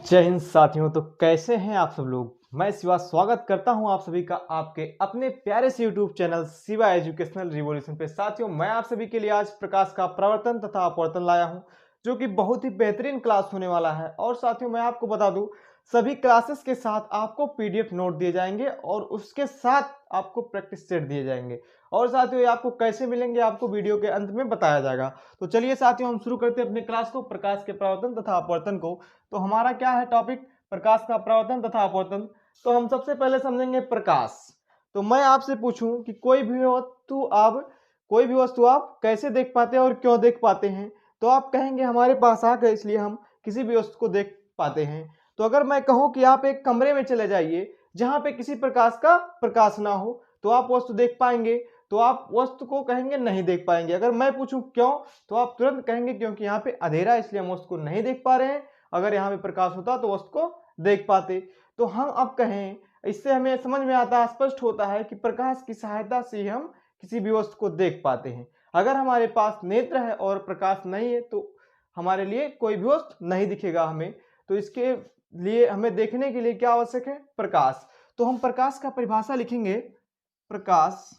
जय हिंद साथियों। तो कैसे हैं आप सब लोग। मैं शिवा स्वागत करता हूं आप सभी का आपके अपने प्यारे से YouTube channel Shiva educational revolution पे। साथियों, मैं आप सभी के लिए आज प्रकाश का प्रवर्तन तथा अपवर्तन लाया हूं, जो कि बहुत ही बेहतरीन क्लास होने वाला है। और साथियों, मैं आपको बता दूं, सभी क्लासेस के साथ आपको पीडीएफ नोट दिए जाएंगे और उसके साथ आपको प्रैक्टिस सेट दिए जाएंगे। और साथियों, ये आपको कैसे मिलेंगे आपको वीडियो के अंत में बताया जाएगा। तो चलिए साथियों, हम शुरू करते हैं अपने क्लास को, प्रकाश के प्रवर्तन तथा अपवर्तन को। तो हमारा क्या है टॉपिक, प्रकाश का प्रवर्तन तथा अपवर्तन। तो हम सबसे पहले समझेंगे प्रकाश। तो मैं आपसे पूछूं कि कोई भी वस्तु आप कैसे देख पाते हैं और क्यों देख पाते हैं, तो आप कहेंगे हमारे पास आ गए इसलिए हम किसी भी वस्तु को देख पाते हैं। तो अगर मैं कहूं कि आप एक कमरे में चले जाइए जहां पे किसी प्रकाश का प्रकाश ना हो, तो आप वस्तु देख पाएंगे? तो आप वस्तु को कहेंगे नहीं देख पाएंगे। अगर मैं पूछूं क्यों, तो आप तुरंत कहेंगे क्योंकि यहाँ पे अंधेरा है इसलिए हम वस्तु को नहीं देख पा रहे हैं। अगर यहाँ पे प्रकाश होता तो वस्तु को देख पाते। तो हम अब कहें, इससे हमें समझ में आता है, स्पष्ट होता है कि प्रकाश की सहायता से ही हम किसी भी वस्तु को देख पाते हैं। अगर हमारे पास नेत्र है और प्रकाश नहीं है तो हमारे लिए कोई भी वस्तु नहीं दिखेगा हमें। तो इसके लिए हमें देखने के लिए क्या आवश्यक है, प्रकाश। तो हम प्रकाश का परिभाषा लिखेंगे। प्रकाश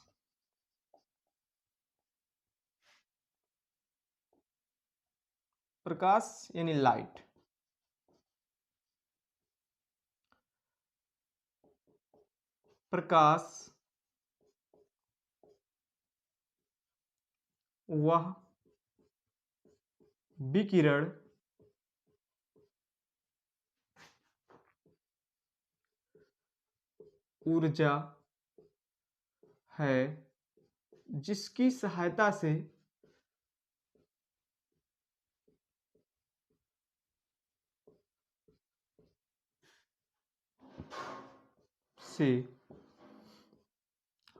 प्रकाश यानी लाइट। प्रकाश वह विकिरण ऊर्जा है जिसकी सहायता से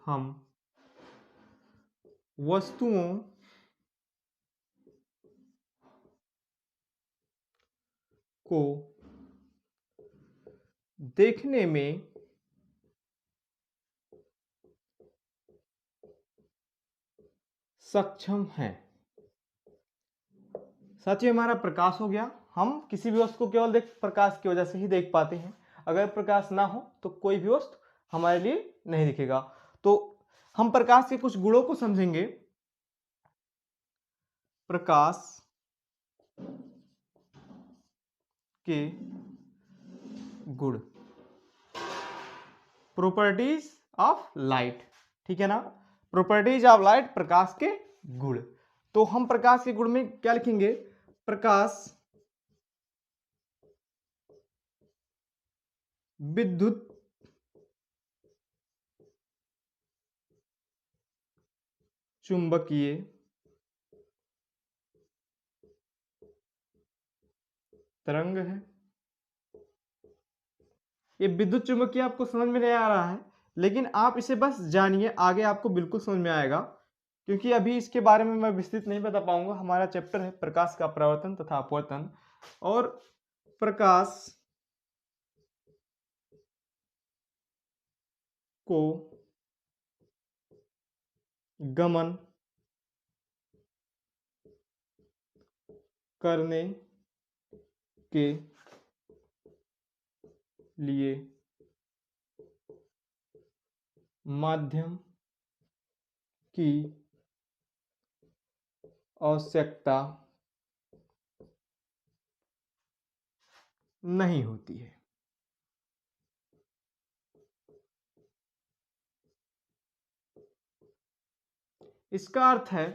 हम वस्तुओं को देखने में सक्षम हैं। साथियों, हमारा प्रकाश हो गया। हम किसी भी वस्तु को केवल प्रकाश की वजह से ही देख पाते हैं। अगर प्रकाश ना हो तो कोई भी वस्तु हमारे लिए नहीं दिखेगा। तो हम प्रकाश के कुछ गुणों को समझेंगे। प्रकाश के गुण, प्रॉपर्टीज ऑफ लाइट, ठीक है ना। प्रॉपर्टीज ऑफ लाइट, प्रकाश के गुण। तो हम प्रकाश के गुण में क्या लिखेंगे, प्रकाश विद्युत चुंबकीय तरंग है। ये विद्युत चुंबकीय आपको समझ में नहीं आ रहा है, लेकिन आप इसे बस जानिए, आगे आपको बिल्कुल समझ में आएगा। क्योंकि अभी इसके बारे में मैं विस्तृत नहीं बता पाऊंगा। हमारा चैप्टर है प्रकाश का प्रवर्तन तथा अपवर्तन। और प्रकाश को गमन करने के लिए माध्यम की आवश्यकता नहीं होती है। इसका अर्थ है,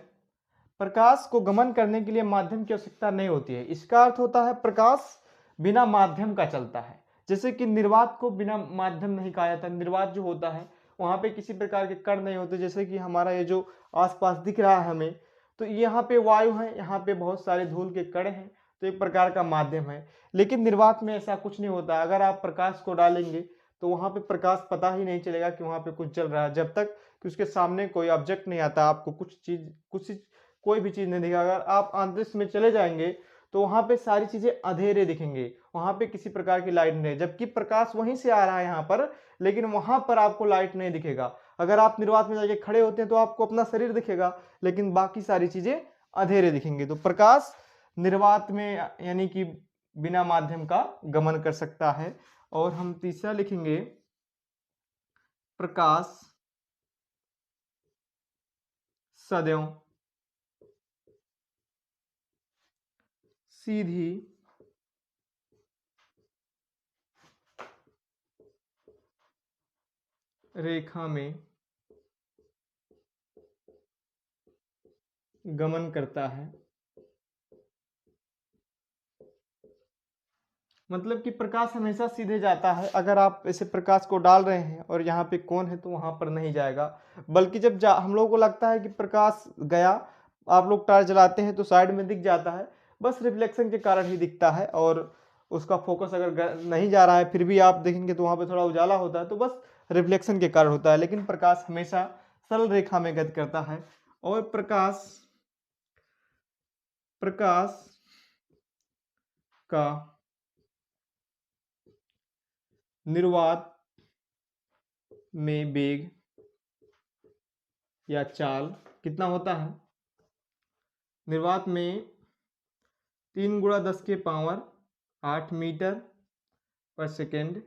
प्रकाश को गमन करने के लिए माध्यम की आवश्यकता नहीं होती है। इसका अर्थ होता है प्रकाश बिना माध्यम का चलता है। जैसे कि निर्वात को बिना माध्यम नहीं कहा जाता। निर्वात जो होता है वहां पे किसी प्रकार के कण नहीं होते। जैसे कि हमारा ये जो आसपास दिख रहा है हमें, तो यहाँ पे वायु है, यहाँ पे बहुत सारे धूल के कण हैं, तो एक प्रकार का माध्यम है। लेकिन निर्वात में ऐसा कुछ नहीं होता। अगर आप प्रकाश को डालेंगे तो वहां पे प्रकाश पता ही नहीं चलेगा कि वहां पे कुछ चल रहा है, जब तक कि उसके सामने कोई ऑब्जेक्ट नहीं आता, आपको कोई भी चीज नहीं दिखेगा। अगर आप अंतरिक्ष में चले जाएंगे तो वहां पे सारी चीजें अंधेरे दिखेंगे, वहां पे किसी प्रकार की लाइट नहीं, जबकि प्रकाश वहीं से आ रहा है यहाँ पर, लेकिन वहां पर आपको लाइट नहीं दिखेगा। अगर आप निर्वात में जाके खड़े होते हैं तो आपको अपना शरीर दिखेगा, लेकिन बाकी सारी चीजें अंधेरे दिखेंगे। तो प्रकाश निर्वात में यानी कि बिना माध्यम का गमन कर सकता है। और हम तीसरा लिखेंगे प्रकाश सदैव सीधी रेखा में गमन करता है। मतलब कि प्रकाश हमेशा सीधे जाता है। अगर आप ऐसे प्रकाश को डाल रहे हैं और यहाँ पे कोन है तो वहां पर नहीं जाएगा, बल्कि जब हम लोगों को लगता है कि प्रकाश गया, आप लोग टॉर्च जलाते हैं तो साइड में दिख जाता है, बस रिफ्लेक्शन के कारण ही दिखता है। और उसका फोकस अगर नहीं जा रहा है फिर भी आप देखेंगे तो वहां पर थोड़ा उजाला होता है, तो बस रिफ्लेक्शन के कारण होता है। लेकिन प्रकाश हमेशा सरल रेखा में गति करता है। और प्रकाश का निर्वात में वेग या चाल कितना होता है? निर्वात में 3 × 10⁸ मीटर पर सेकेंड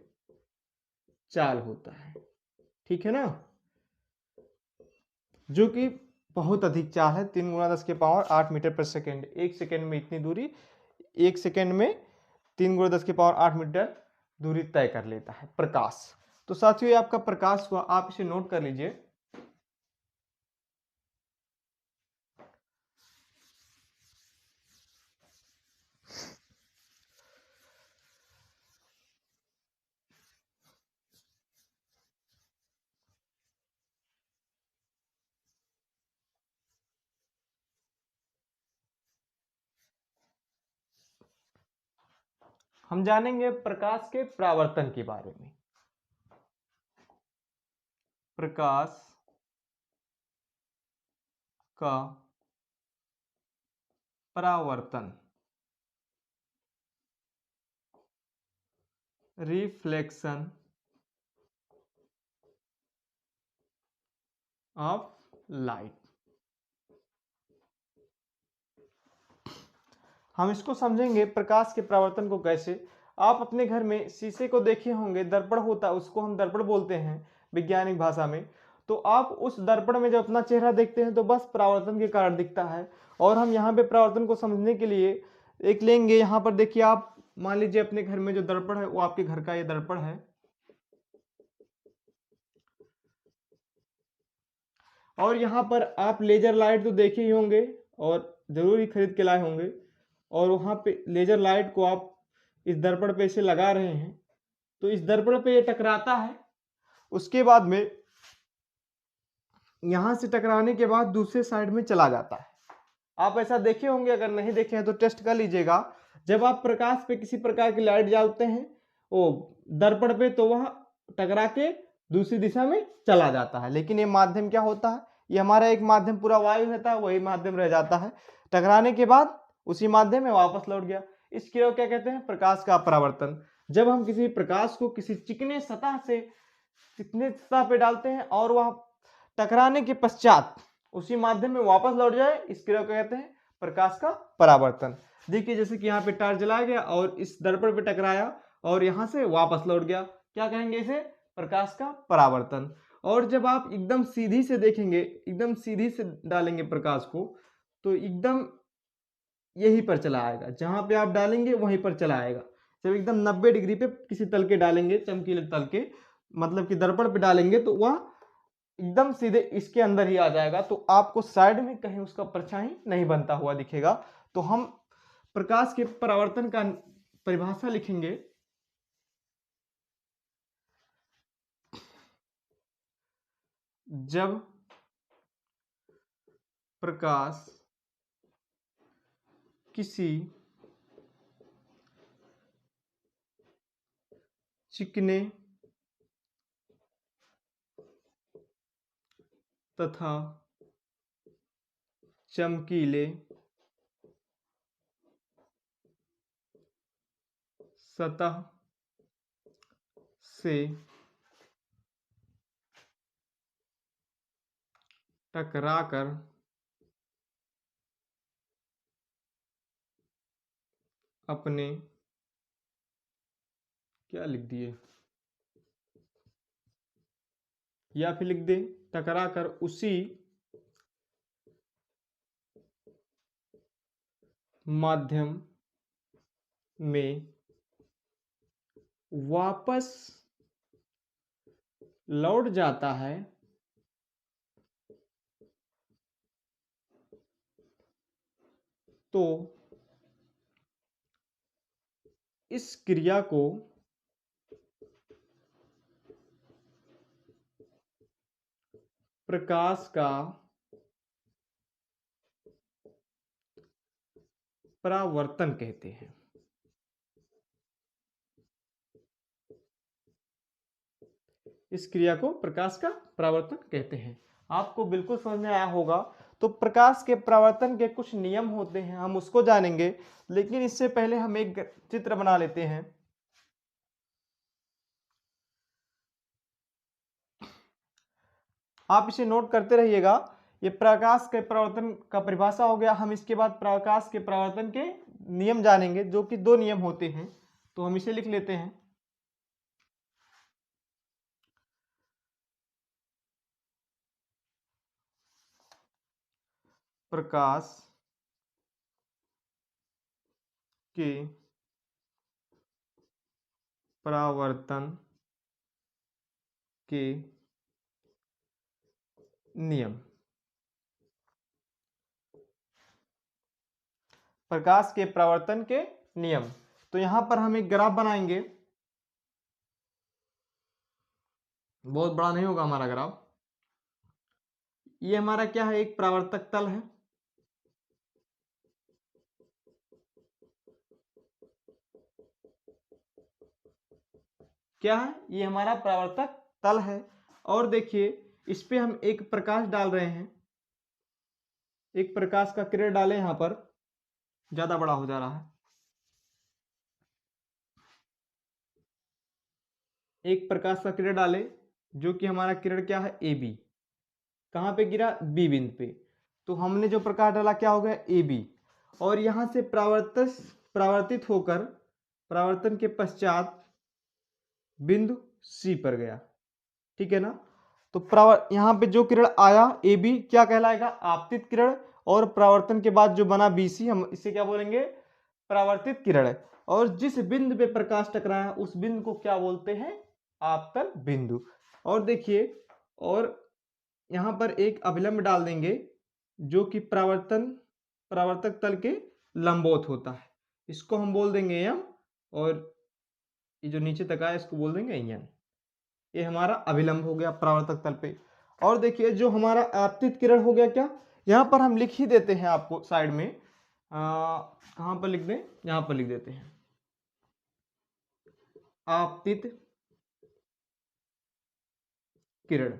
चाल होता है। ठीक है ना, जो कि बहुत अधिक चाल है। 3 × 10⁸ मीटर पर सेकेंड, एक सेकेंड में इतनी दूरी, एक सेकेंड में 3 × 10⁸ मीटर दूरी तय कर लेता है प्रकाश। तो साथियों ये आपका प्रकाश हुआ, आप इसे नोट कर लीजिए। हम जानेंगे प्रकाश के परावर्तन के बारे में। प्रकाश का परावर्तन, रिफ्लेक्शन ऑफ लाइट। हम इसको समझेंगे प्रकाश के परावर्तन को कैसे। आप अपने घर में शीशे को देखे होंगे, दर्पण होता है, उसको हम दर्पण बोलते हैं वैज्ञानिक भाषा में। तो आप उस दर्पण में जब अपना चेहरा देखते हैं तो बस परावर्तन के कारण दिखता है। और हम यहाँ पे परावर्तन को समझने के लिए एक लेंगे। यहाँ पर देखिए, आप मान लीजिए अपने घर में जो दर्पण है वो आपके घर का ये दर्पण है। और यहाँ पर आप लेजर लाइट तो देखे ही होंगे और जरूर ही खरीद के लाए होंगे। और वहाँ पे लेजर लाइट को आप इस दर्पण पे से लगा रहे हैं तो इस दर्पण पे ये टकराता है। उसके बाद में यहां से टकराने के बाद दूसरे साइड में चला जाता है। आप ऐसा देखे होंगे, अगर नहीं देखे हैं तो टेस्ट कर लीजिएगा। जब आप प्रकाश पे किसी प्रकार की लाइट डालते हैं वो दर्पण पे, तो वह टकरा के दूसरी दिशा में चला जाता है। लेकिन ये माध्यम क्या होता है? ये हमारा एक माध्यम पूरा वायु रहता है, वही माध्यम रह जाता है। टकराने के बाद उसी माध्यम में वापस लौट गया। इस क्रिया को क्या कहते हैं? प्रकाश का परावर्तन। जब हम किसी प्रकाश को किसी चिकने सतह पे डालते हैं और वह टकराने के पश्चात उसी माध्यम में वापस लौट जाए, इस क्रिया को कहते हैं प्रकाश का परावर्तन। देखिए जैसे कि यहाँ पे टॉर्च जलाया गया और इस दर्पण पे टकराया और यहाँ से वापस लौट गया, क्या कहेंगे इसे? प्रकाश का परावर्तन। और जब आप एकदम सीधी से देखेंगे, एकदम सीधी से डालेंगे प्रकाश को, तो एकदम यहीं पर चला आएगा, जहां पे आप डालेंगे वहीं पर चला आएगा। जब एकदम 90 डिग्री पे किसी तल के डालेंगे, चमकीले तल के, मतलब कि दर्पण पे डालेंगे, तो वह एकदम सीधे इसके अंदर ही आ जाएगा। तो आपको साइड में कहीं उसका परछाई नहीं बनता हुआ दिखेगा। तो हम प्रकाश के परावर्तन का परिभाषा लिखेंगे। जब प्रकाश किसी चिकने तथा चमकीले सतह से टकराकर अपने क्या लिख दिए, या फिर लिख दे टकरा कर उसी माध्यम में वापस लौट जाता है तो इस क्रिया को प्रकाश का परावर्तन कहते हैं। इस क्रिया को प्रकाश का परावर्तन कहते हैं। आपको बिल्कुल समझ में आया होगा। तो प्रकाश के परावर्तन के कुछ नियम होते हैं, हम उसको जानेंगे, लेकिन इससे पहले हम एक चित्र बना लेते हैं। आप इसे नोट करते रहिएगा। ये प्रकाश के परावर्तन का परिभाषा हो गया। हम इसके बाद प्रकाश के परावर्तन के नियम जानेंगे, जो कि 2 नियम होते हैं। तो हम इसे लिख लेते हैं। प्रकाश के परावर्तन के नियम। प्रकाश के परावर्तन के नियम। तो यहां पर हम एक ग्राफ बनाएंगे। बहुत बड़ा नहीं होगा हमारा ग्राफ। ये हमारा क्या है, एक परावर्तक तल है। क्या है, ये हमारा परावर्तक तल है। और देखिए, इस पे हम एक प्रकाश डाल रहे हैं। एक प्रकाश का किरण डालें, यहां पर ज्यादा बड़ा हो जा रहा है। एक प्रकाश का किरण डाले, जो कि हमारा किरण क्या है, ए बी। कहां पे गिरा, बी बिंदु पे। तो हमने जो प्रकाश डाला क्या हो गया, ए बी। और यहां से परावर्तित होकर परावर्तन के पश्चात बिंदु सी पर गया। ठीक है ना। तो यहां पे जो किरण आया ए बी क्या कहलाएगा, आपतित किरण। और परावर्तन के बाद जो बना बी सी, हम इसे क्या बोलेंगे, परावर्तित किरण। और जिस बिंदु पे प्रकाश टकराया उस बिंदु को क्या बोलते हैं, आपतन बिंदु। और देखिए, और यहां पर एक अभिलंब डाल देंगे, जो कि परावर्तक तल के लंबवत होता है। इसको हम बोल देंगे एम, और ये जो नीचे तक आया इसको बोल देंगे एन। ये हमारा अभिलंब हो गया परावर्तक तल पे। और देखिए, जो हमारा आपतित किरण हो गया, क्या यहां पर हम लिख ही देते हैं आपको साइड में। कहां पर लिख दें, यहां पर लिख देते हैं आपतित किरण।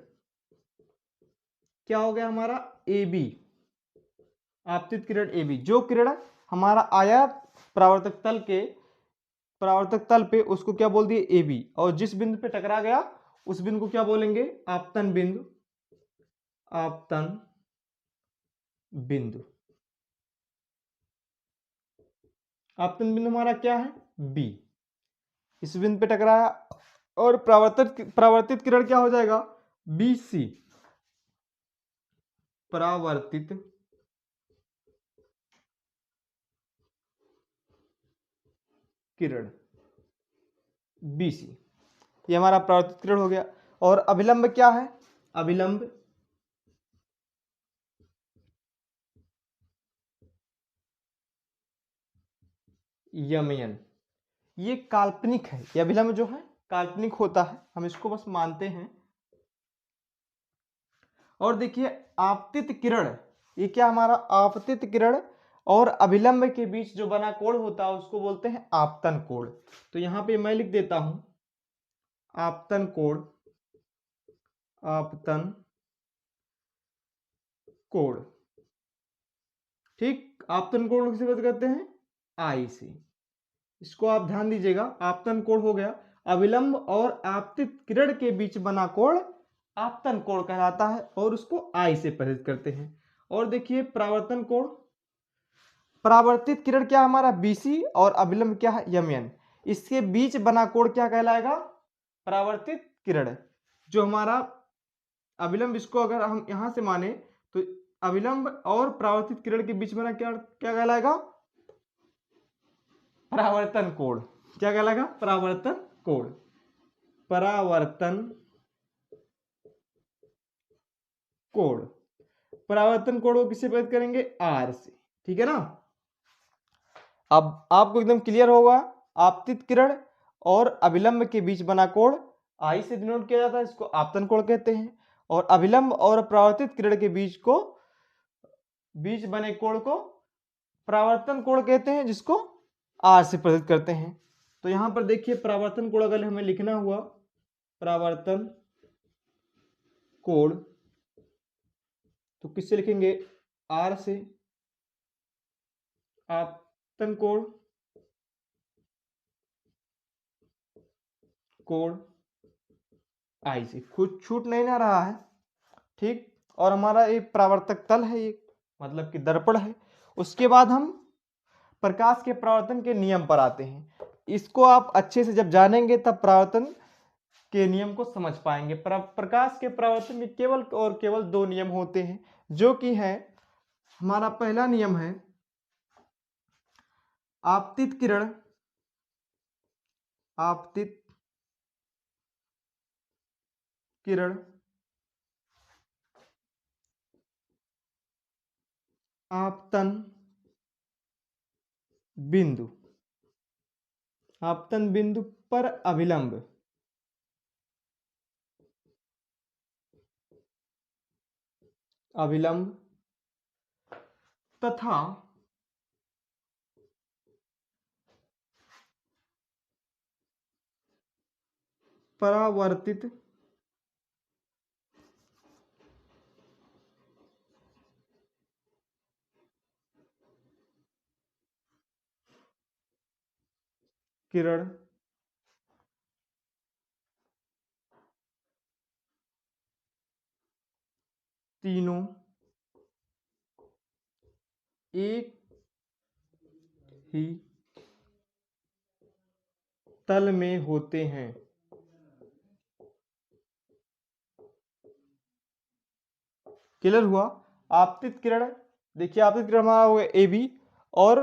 क्या हो गया हमारा, ए बी, आपतित किरण ए बी। जो किरण हमारा आया परावर्तक तल पे, उसको क्या बोल दिए, ए बी। और जिस बिंदु पे टकरा गया उस बिंदु को क्या बोलेंगे, आपतन बिंदु। आपतन बिंदु। आपतन बिंदु हमारा क्या है, बी। इस बिंदु पे टकराया और परावर्तित किरण क्या हो जाएगा, बी सी। परावर्तित किरण बी सी, ये हमारा परावर्तित किरण हो गया। और अभिलंब क्या है, अभिलंब यमयन। ये काल्पनिक है, ये अभिलंब जो है काल्पनिक होता है, हम इसको बस मानते हैं। और देखिए, आपतित किरण, ये क्या हमारा आपतित किरण और अभिलंब के बीच जो बना कोण होता है उसको बोलते हैं आपतन कोण। तो यहां पे मैं लिख देता हूं आपतन कोण, आपतन कोण। ठीक, आपतन कोण किसे बात करते हैं, आई से। इसको आप ध्यान दीजिएगा, आपतन कोण हो गया। अभिलंब और आपतित किरण के बीच बना कोण आपतन कोण कहलाता है, और उसको आई से प्रदर्शित करते हैं। और देखिए, परावर्तन कोण, परावर्तित किरण क्या हमारा बीसी और अभिलंब क्या है, यमयन। इसके बीच बना कोण क्या कहलाएगा? परावर्तित किरण। जो हमारा अभिलंब, इसको अगर हम यहां से माने तो अभिलंब और परावर्तित किरण के बीच बना क्या क्या कहलाएगा? परावर्तन कोण। क्या कहलाएगा? परावर्तन कोण। परावर्तन कोण। परावर्तन कोण को किससे व्यक्त करेंगे? आर से। ठीक है ना? अब आपको एकदम क्लियर होगा, आपतित किरण और अभिलंब के बीच बना कोण आई से डिनोट किया जाता है, इसको आपतन कोण कहते हैं। और अभिलंब और परावर्तित किरण के बीच बने कोण को परावर्तन कोण कहते हैं, जिसको आर से प्रदर्शित करते हैं। तो यहां पर देखिए, परावर्तन कोण अगर हमें लिखना हुआ, परावर्तन कोण, तो किससे लिखेंगे? आर से। आपतन कोण आई से। कुछ छूट नहीं ना रहा है, ठीक। और हमारा एक परावर्तक तल है, ये मतलब कि दर्पण है। उसके बाद हम प्रकाश के परावर्तन के नियम पर आते हैं। इसको आप अच्छे से जब जानेंगे तब परावर्तन के नियम को समझ पाएंगे। प्रकाश के परावर्तन में केवल और केवल दो नियम होते हैं, जो कि है, हमारा पहला नियम है आपतित किरण, आपतित किरण आपतन बिंदु, आपतन बिंदु पर अभिलंब तथा परावर्तित किरण तीनों एक ही तल में होते हैं। क्लियर हुआ? आपतित किरण, देखिए आपतित किरण हमारा हो गया ए बी, और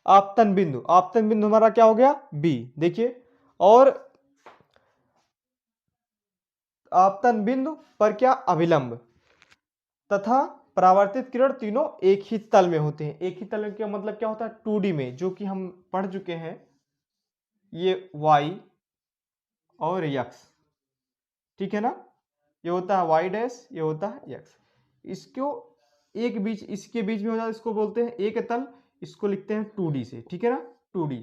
आपतन बिंदु हमारा क्या हो गया? बी। देखिए, और आपतन बिंदु पर क्या? अभिलंब तथा परावर्तित किरण तीनों एक ही तल में होते हैं। एक ही तल में क्या मतलब क्या होता है? 2D में, जो कि हम पढ़ चुके हैं, ये y और x, ठीक है ना? ये होता है y डैश, ये होता है x। इसको इसके बीच में हो जाता है, इसको बोलते हैं एक तल, इसको लिखते हैं 2D से। ठीक है ना? 2D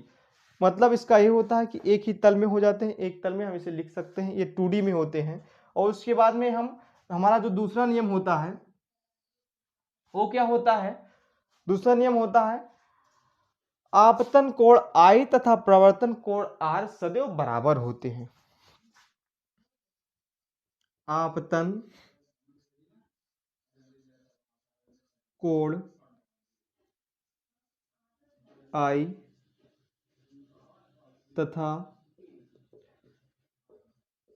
मतलब इसका ये होता है कि एक ही तल में हो जाते हैं, एक तल में हम इसे लिख सकते हैं, ये 2D में होते हैं। और उसके बाद में हमारा जो दूसरा नियम होता है, वो क्या होता है? दूसरा नियम होता है आपतन कोण I तथा प्रवर्तन कोण R सदैव बराबर होते हैं। आपतन कोण I तथा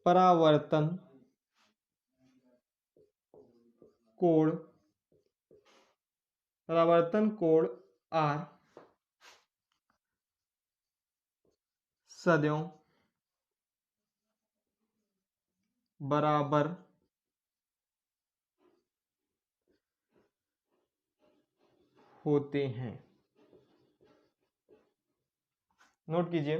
परावर्तन कोण R सदैव बराबर होते हैं। नोट कीजिए,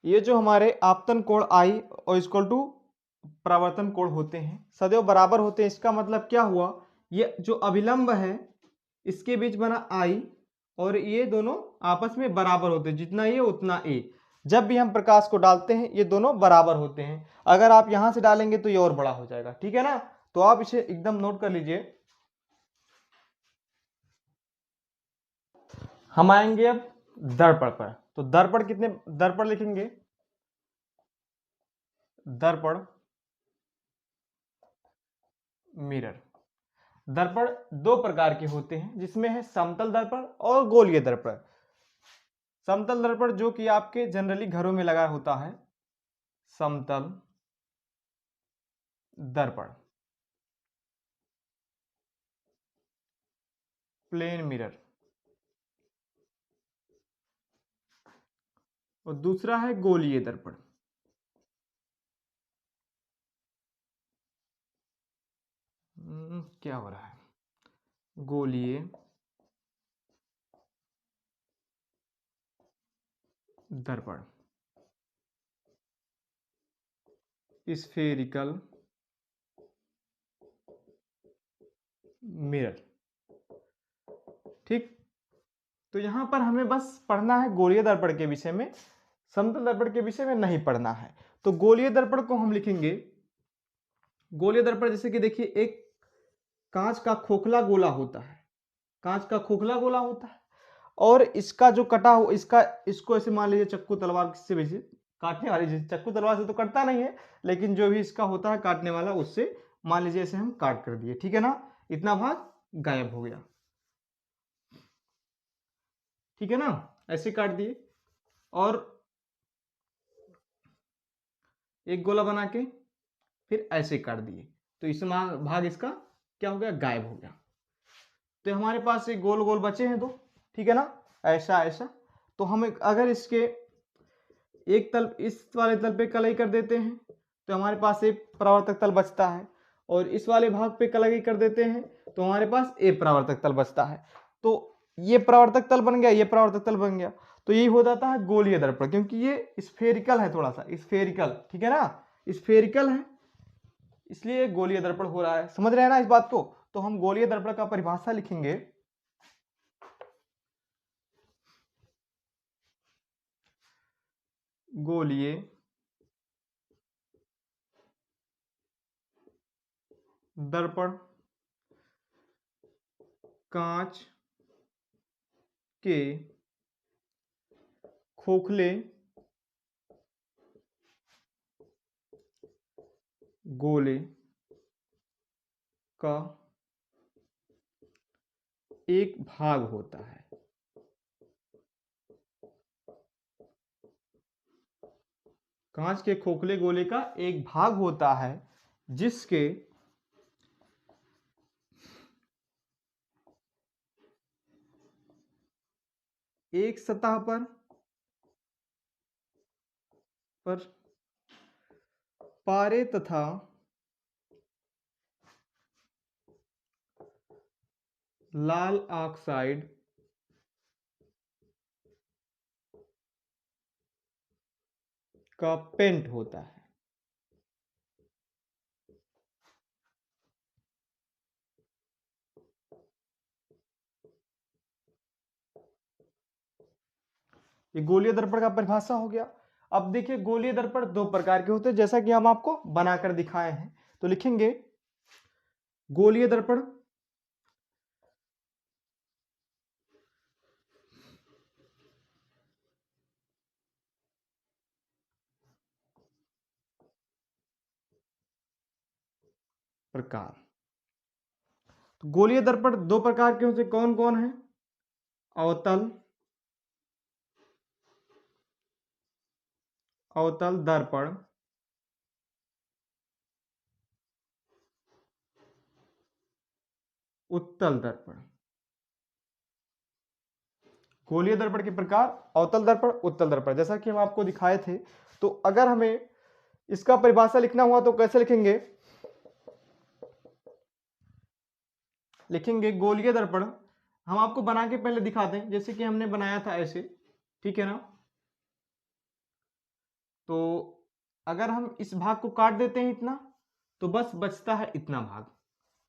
ये जो हमारे आपतन कोण I और इक्वल टू परावर्तन कोण होते हैं, सदैव बराबर होते हैं। इसका मतलब क्या हुआ? ये जो अभिलंब है, इसके बीच बना I, और ये दोनों आपस में बराबर होते हैं, जितना ये उतना ए। जब भी हम प्रकाश को डालते हैं, ये दोनों बराबर होते हैं। अगर आप यहां से डालेंगे तो ये और बड़ा हो जाएगा। ठीक है ना? तो आप इसे एकदम नोट कर लीजिए। हम आएंगे अब दर्पण पर। तो दर्पण कितने दर्पण लिखेंगे? दर्पण, मिरर। दर्पण दो प्रकार के होते हैं, जिसमें है समतल दर्पण और गोलीय दर्पण। समतल दर्पण जो कि आपके जनरली घरों में लगा होता है, समतल दर्पण, प्लेन मिरर। और दूसरा है गोलीय दर्पण। क्या हो रहा है? गोलीय दर्पण, स्फेरिकल मिरर। ठीक, तो यहां पर हमें बस पढ़ना है गोलीय दर्पण के विषय में, समतल दर्पण के विषय में नहीं पढ़ना है। तो गोलीय दर्पण को हम लिखेंगे, गोलीय दर्पण जैसे कि देखिए, एक कांच का खोखला गोला होता है, कांच का खोखला गोला होता है, और इसका जो कटा हो, इसको ऐसे मान लीजिए चक्कू तलवार से भी काटने वाली, जैसे चक्कू तलवार से तो कटता नहीं है, लेकिन जो भी इसका होता है काटने वाला, उससे मान लीजिए ऐसे हम काट कर दिए, ठीक है ना, इतना भाग गायब हो गया, ठीक है ना, ऐसे काट दिए। और एक गोला बना के फिर ऐसे काट दिए, तो इस भाग इसका क्या हो गया? गायब हो गया। तो हमारे पास एक गोल गोल बचे हैं दो, ठीक है ना, ऐसा ऐसा। तो हम अगर इसके एक तल, इस वाले तल पे कलई कर देते हैं, तो हमारे पास एक परावर्तक तल बचता है, और इस वाले भाग पे कलई कर देते हैं तो हमारे पास एक परावर्तक तल बचता है। तो ये परावर्तक तल बन गया, ये परावर्तक तल बन गया। तो यही हो जाता है गोलीय दर्पण, क्योंकि ये स्फेरिकल है, थोड़ा सा स्फेरिकल, ठीक है ना, स्फेरिकल है, इसलिए गोलीय दर्पण हो रहा है। समझ रहे हैं ना इस बात को? तो हम गोलीय दर्पण का परिभाषा लिखेंगे, गोलीय दर्पण कांच के खोखले गोले का एक भाग होता है। कांच के खोखले गोले का एक भाग होता है जिसके एक सतह पर पारे तथा लाल ऑक्साइड का पेंट होता है। ये गोलीय दर्पण का परिभाषा हो गया। अब देखिए, गोलीय दर्पण दो प्रकार के होते हैं, जैसा कि हम आपको बनाकर दिखाए हैं। तो लिखेंगे गोलीय दर्पण प्रकार। तो गोलीय दर्पण दो प्रकार के होते हैं, कौन कौन है? अवतल, अवतल दर्पण, उत्तल दर्पण। गोलीय दर्पण के प्रकार अवतल दर्पण, उत्तल दर्पण, जैसा कि हम आपको दिखाए थे। तो अगर हमें इसका परिभाषा लिखना हुआ तो कैसे लिखेंगे? लिखेंगे गोलीय दर्पण, हम आपको बना के पहले दिखाते हैं, जैसे कि हमने बनाया था ऐसे, ठीक है ना। तो अगर हम इस भाग को काट देते हैं इतना, तो बस बचता है इतना भाग,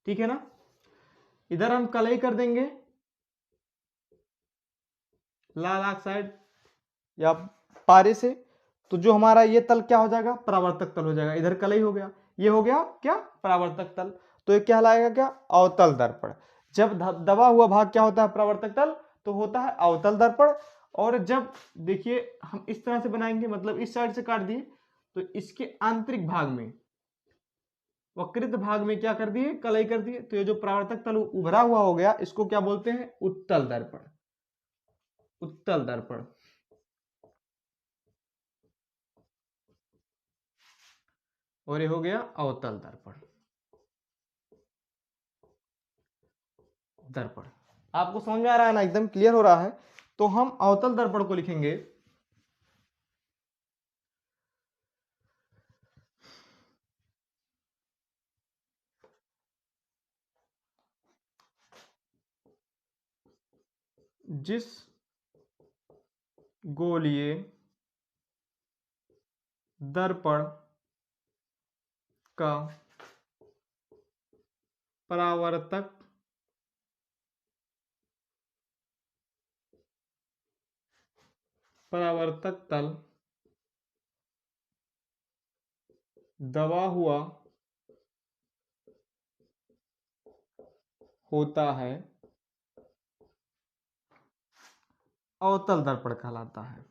ठीक है ना। इधर हम कलई कर देंगे लाल ऑक्साइड या पारे से, तो जो हमारा ये तल क्या हो जाएगा? परावर्तक तल हो जाएगा। इधर कलई हो गया, ये हो गया क्या? परावर्तक तल। तो ये क्या कहलाएगा? क्या? अवतल दर्पण। जब दबा हुआ भाग क्या होता है? परावर्तक तल, तो होता है अवतल दर्पण। और जब देखिए हम इस तरह से बनाएंगे, मतलब इस साइड से काट दिए, तो इसके आंतरिक भाग में वक्रित भाग में क्या कर दिए, कलई कर दिए। तो ये जो परावर्तक तल उभरा हुआ हो गया, इसको क्या बोलते हैं, उत्तल दर्पण। उत्तल दर्पण। और ये हो गया अवतल दर्पण। दर्पण आपको समझ में आ रहा है ना, एकदम क्लियर हो रहा है। तो हम अवतल दर्पण को लिखेंगे जिस गोलीय दर्पण का परावर्तक तल दबा हुआ होता है, अवतल दर्पण कहलाता है।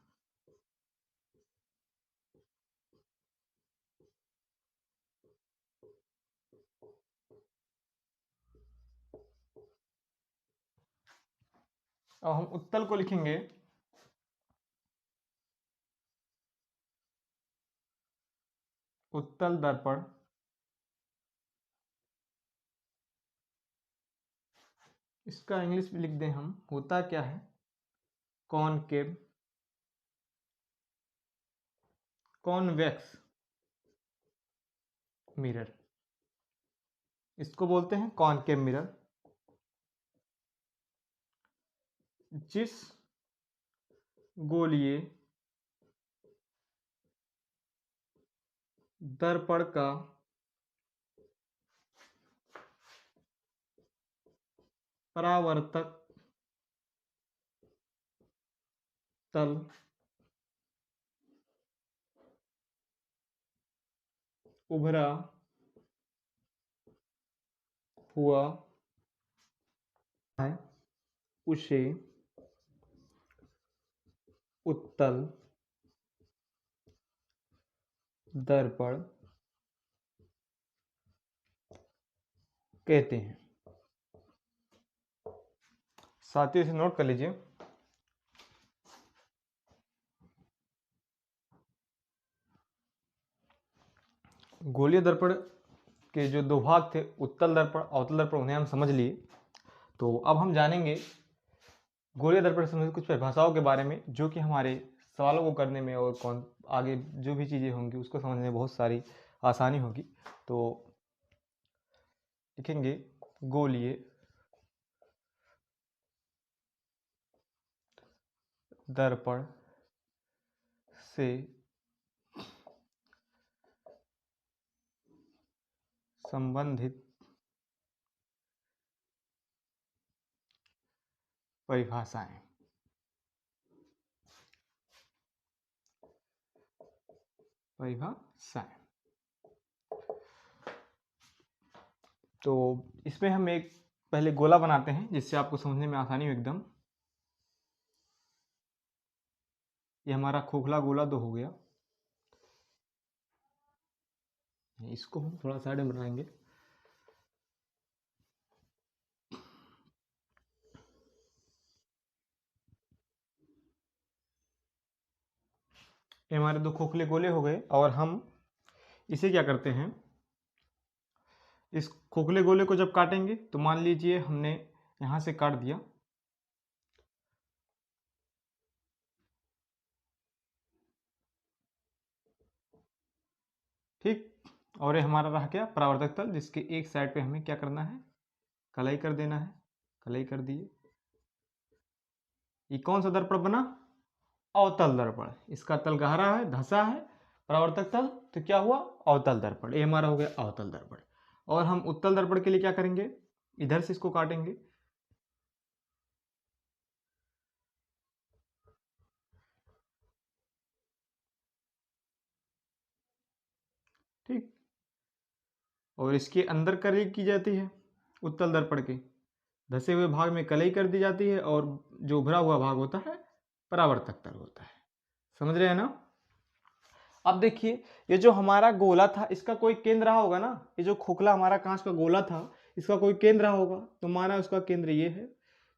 अब हम उत्तल को लिखेंगे उत्तल दर्पण इसका इंग्लिश भी लिख दें हम, होता क्या है, कॉनकेव कॉन्वेक्स मिरर, इसको बोलते हैं कॉनकेव मिरर। जिस गोलीय दर्पण का परावर्तक तल उभरा हुआ है, उसे उत्तल दर्पण कहते हैं। साथियों, इसे नोट कर लीजिए। गोलीय दर्पण के जो दो भाग थे, उत्तल दर्पण अवतल दर्पण, उन्हें हम समझ लिए। तो अब हम जानेंगे गोलीय दर्पण से संबंधित कुछ परिभाषाओं के बारे में, जो कि हमारे सवालों को करने में और कौन आगे जो भी चीज़ें होंगी उसको समझने में बहुत सारी आसानी होगी। तो लिखेंगे गोलीय दर्पण से संबंधित परिभाषाएं। तो इसमें हम एक पहले गोला बनाते हैं जिससे आपको समझने में आसानी हो एकदम। ये हमारा खोखला गोला तो हो गया, इसको हम थोड़ा साइड में बनाएंगे। ये हमारे दो खोखले गोले हो गए, और हम इसे क्या करते हैं, इस खोखले गोले को जब काटेंगे तो मान लीजिए हमने यहां से काट दिया, ठीक। और ये हमारा रह गया परावर्तक तल, जिसके एक साइड पे हमें क्या करना है, कलाई कर देना है। कलाई कर दिए। ये कौन सा दर्पण बना, अवतल दर्पण। इसका तल गहरा है, धंसा है, परावर्तक तल, तो क्या हुआ, अवतल दर्पण। ये हमारा हो गया अवतल दर्पण। और हम उत्तल दर्पण के लिए क्या करेंगे, इधर से इसको काटेंगे, ठीक। और इसके अंदर कलई की जाती है, उत्तल दर्पण के धसे हुए भाग में कलई कर दी जाती है, और जो उभरा हुआ भाग होता है परावर्तक तल होता है। समझ रहे हैं ना। अब देखिए ये जो हमारा गोला था इसका कोई केंद्र रहा होगा ना, ये जो खोखला हमारा कांच का गोला था इसका कोई केंद्र रहा होगा, तो माना उसका केंद्र ये है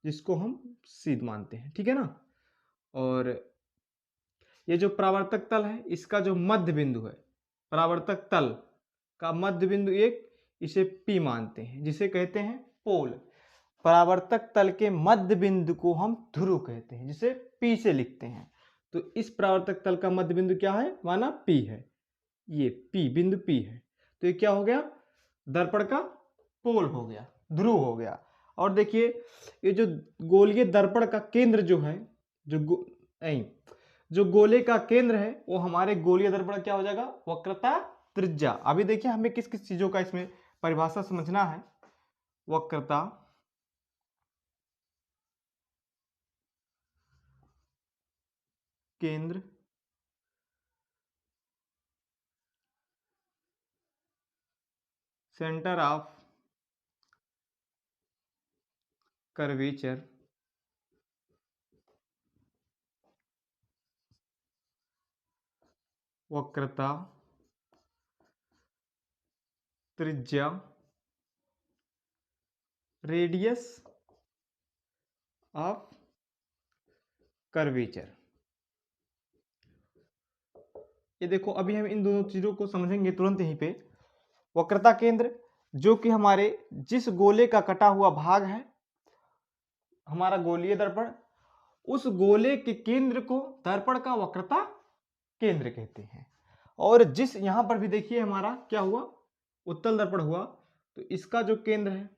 जिसको हम C मानते हैं, ठीक है ना। और ये जो परावर्तक तल है इसका जो मध्य बिंदु है, परावर्तक तल का मध्य बिंदु एक, इसे P मानते हैं, जिसे कहते हैं पोल। परावर्तक तल के मध्य बिंदु को हम ध्रुव कहते हैं, जिसे P से लिखते हैं। तो इस परावर्तक तल का मध्य बिंदु क्या है, माना P है, ये P बिंदु P है, तो ये क्या हो गया, दर्पण का पोल हो गया, ध्रुव हो गया। और देखिए ये जो गोलीय दर्पण का केंद्र जो है, जो गोले का केंद्र है वो हमारे गोलीय दर्पण क्या हो जाएगा, वक्रता त्रिज्या। अभी देखिए हमें किस किस चीजों का इसमें परिभाषा समझना है। वक्रता, केंद्र, सेंटर ऑफ कर्वेचर, वक्रता त्रिज्या, रेडियस ऑफ कर्वेचर। ये देखो अभी हम इन दोनों चीजों को समझेंगे तुरंत यहीं पे। वक्रता केंद्र जो कि हमारे जिस गोले का कटा हुआ भाग है हमारा गोलीय दर्पण, उस गोले के केंद्र को दर्पण का वक्रता केंद्र कहते हैं। और जिस यहां पर भी देखिए हमारा क्या हुआ, उत्तल दर्पण हुआ, तो इसका जो केंद्र है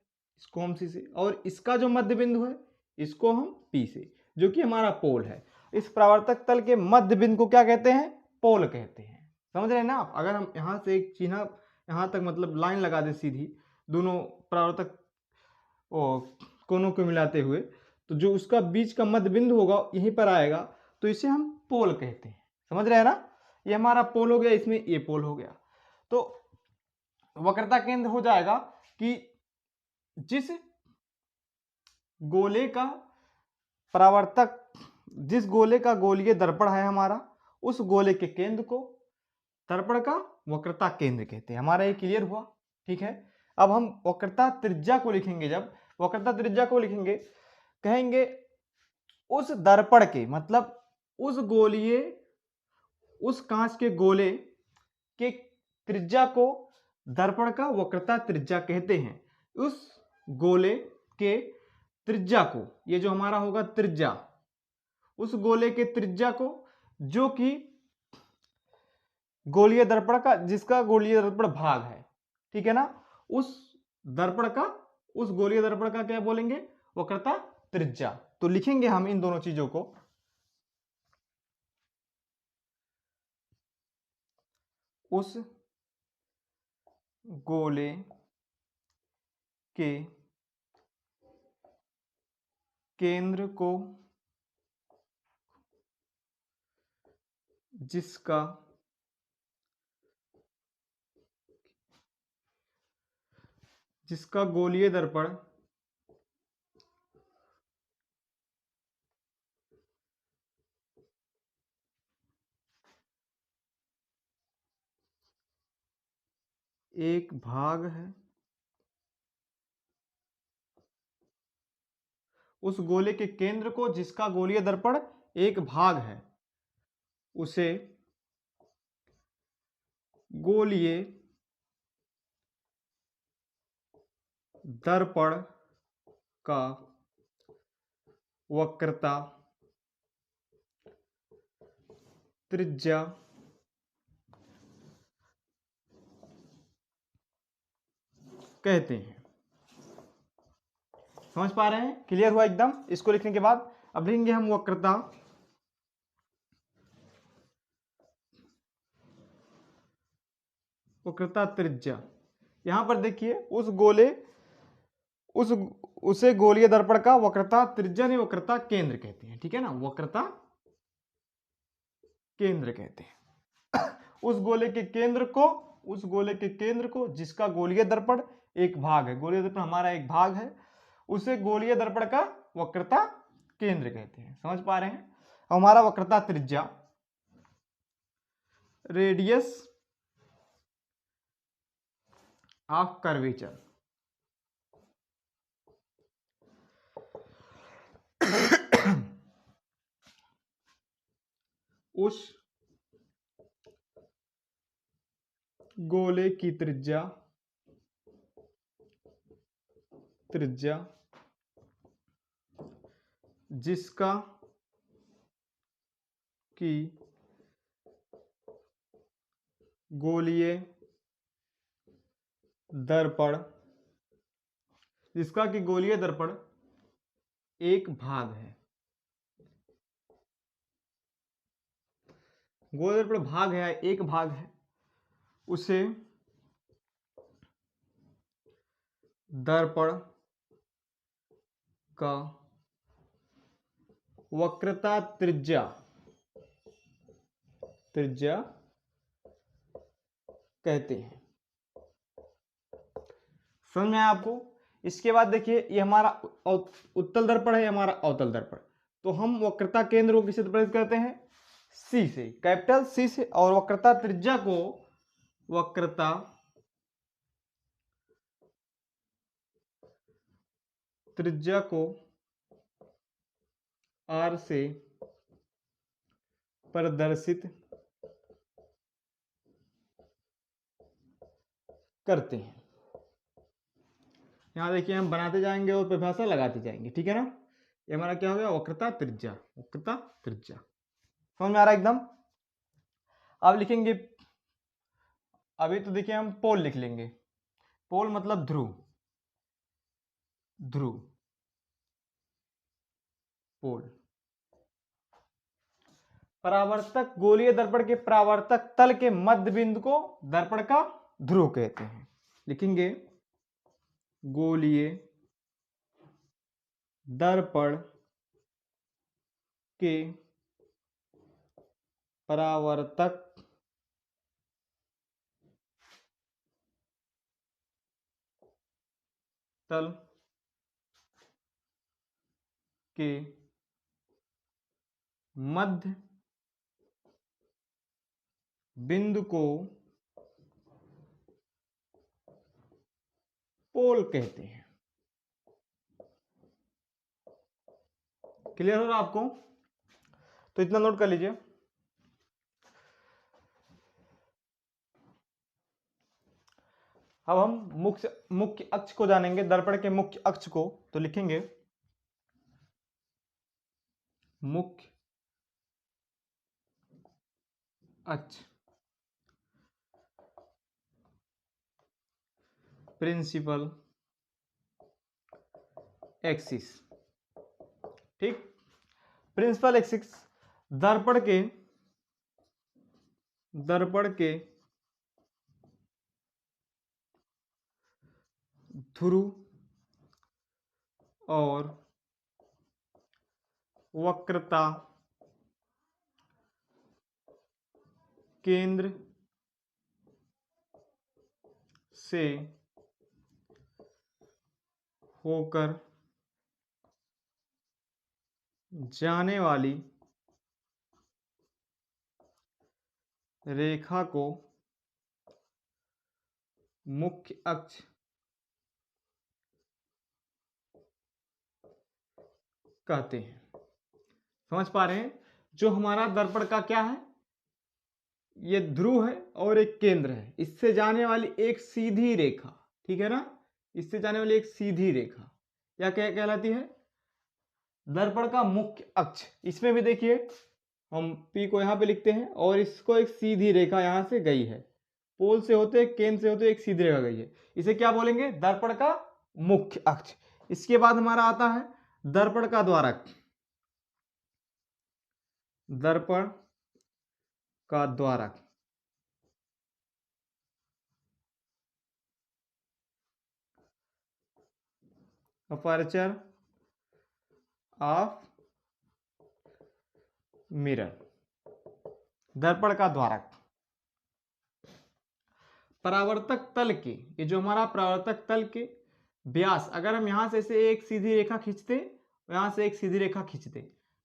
इसको हम C से, और इसका जो मध्य बिंदु है इसको हम P से, जो कि हमारा पोल है। इस परावर्तक तल के मध्य बिंदु को क्या कहते हैं, पोल कहते हैं। समझ रहे हैं ना आप। अगर हम यहां से एक चिन्ह यहां तक मतलब लाइन लगा दे सीधी दोनों परावर्तक कोनों को मिलाते हुए, तो जो उसका बीच का मध्य बिंदु होगा यहीं पर आएगा, तो इसे हम पोल कहते हैं। समझ रहे हैं ना, ये हमारा पोल हो गया, इसमें ये पोल हो गया। तो वक्रता केंद्र हो जाएगा कि जिस गोले का परावर्तक, जिस गोले का गोलीय दर्पण है हमारा, उस गोले के केंद्र को दर्पण का वक्रता केंद्र कहते हैं। हमारा ये क्लियर हुआ, ठीक है। अब हम वक्रता त्रिज्या को लिखेंगे, जब वक्रता त्रिज्या को लिखेंगे कहेंगे उस दर्पण के, मतलब उस गोलीय, उस कांच के गोले के त्रिज्या को दर्पण का वक्रता त्रिज्या कहते हैं। उस गोले के त्रिज्या को, ये जो हमारा होगा त्रिज्या, उस गोले के त्रिज्या को जो कि गोलीय दर्पण का, जिसका गोलीय दर्पण भाग है, ठीक है ना, उस दर्पण का, उस गोलीय दर्पण का क्या बोलेंगे, वक्रता त्रिज्या। तो लिखेंगे हम इन दोनों चीजों को, उस गोले के केंद्र को जिसका गोलीय दर्पण एक भाग है, उस गोले के केंद्र को जिसका गोलीय दर्पण एक भाग है, उसे गोलीय दर्पण का वक्रता त्रिज्या कहते हैं। समझ पा रहे हैं, क्लियर हुआ एकदम। इसको लिखने के बाद अब लिखेंगे हम वक्रता त्रिज्या। यहां पर देखिए उस गोले, उसे गोलीय दर्पण का वक्रता त्रिज्या नहीं वक्रता केंद्र कहते हैं, ठीक है ना, वक्रता केंद्र कहते हैं। उस गोले के केंद्र को, उस गोले के केंद्र को जिसका गोलीय दर्पण एक भाग है, गोलीय दर्पण हमारा एक भाग है, उसे गोलीय दर्पण का वक्रता केंद्र कहते हैं। समझ पा रहे हैं। हमारा वक्रता त्रिज्या, रेडियस ऑफ कर्वेचर। उस गोले की त्रिज्या जिसका कि गोलीय दर्पण एक भाग है। गोलीय दर्पण भाग है, एक भाग है, उसे दर्पण का वक्रता त्रिज्या कहते हैं। समझ में आया आपको? इसके बाद देखिए, ये हमारा उत्तल दर्पण है, हमारा अवतल दर्पण। तो हम वक्रता केंद्र को किससे प्रदर्शित करते हैं? सी से, कैपिटल सी से। और वक्रता त्रिज्या को आर से प्रदर्शित करते हैं। यहां देखिए, हम बनाते जाएंगे और परिभाषा लगाते जाएंगे, ठीक है ना। ये हमारा क्या हो गया? वक्रता त्रिज्या। समझ में आ रहा है एकदम? अब लिखेंगे, अभी तो देखिए हम पोल लिख लेंगे। पोल मतलब ध्रुव, पोल। परावर्तक, गोलीय दर्पण के परावर्तक तल के मध्य बिंदु को दर्पण का ध्रुव कहते हैं। लिखेंगे, गोलीय दर्पण के परावर्तक तल के मध्य बिंदु को पोल कहते हैं। क्लियर हो रहा आपको? तो इतना नोट कर लीजिए। अब हम मुख्य अक्ष को जानेंगे, दर्पण के मुख्य अक्ष को। तो लिखेंगे, मुख्य अक्ष, प्रिंसिपल एक्सिस। ठीक, प्रिंसिपल एक्सिस दर्पण के ध्रुव और वक्रता केंद्र से होकर जाने वाली रेखा को मुख्य अक्ष कहते हैं। समझ पा रहे हैं? जो हमारा दर्पण का क्या है, ये ध्रुव है और एक केंद्र है, इससे जाने वाली एक सीधी रेखा, ठीक है ना, इससे जाने वाली एक सीधी रेखा या क्या कहलाती है? दर्पण का मुख्य अक्ष। इसमें भी देखिए, हम P को यहां पे लिखते हैं और इसको एक सीधी रेखा यहां से गई है, पोल से होते, केंद्र से होते एक सीधी रेखा गई है, इसे क्या बोलेंगे? दर्पण का मुख्य अक्ष। इसके बाद हमारा आता है दर्पण का द्वारक। दर्पण का द्वारक, अपर्चर ऑफ मिरर, दर्पण का द्वारक। परावर्तक तल के, ये जो हमारा परावर्तक तल के व्यास, अगर हम यहां से एक सीधी रेखा खींचते, यहां से एक सीधी रेखा खींचते,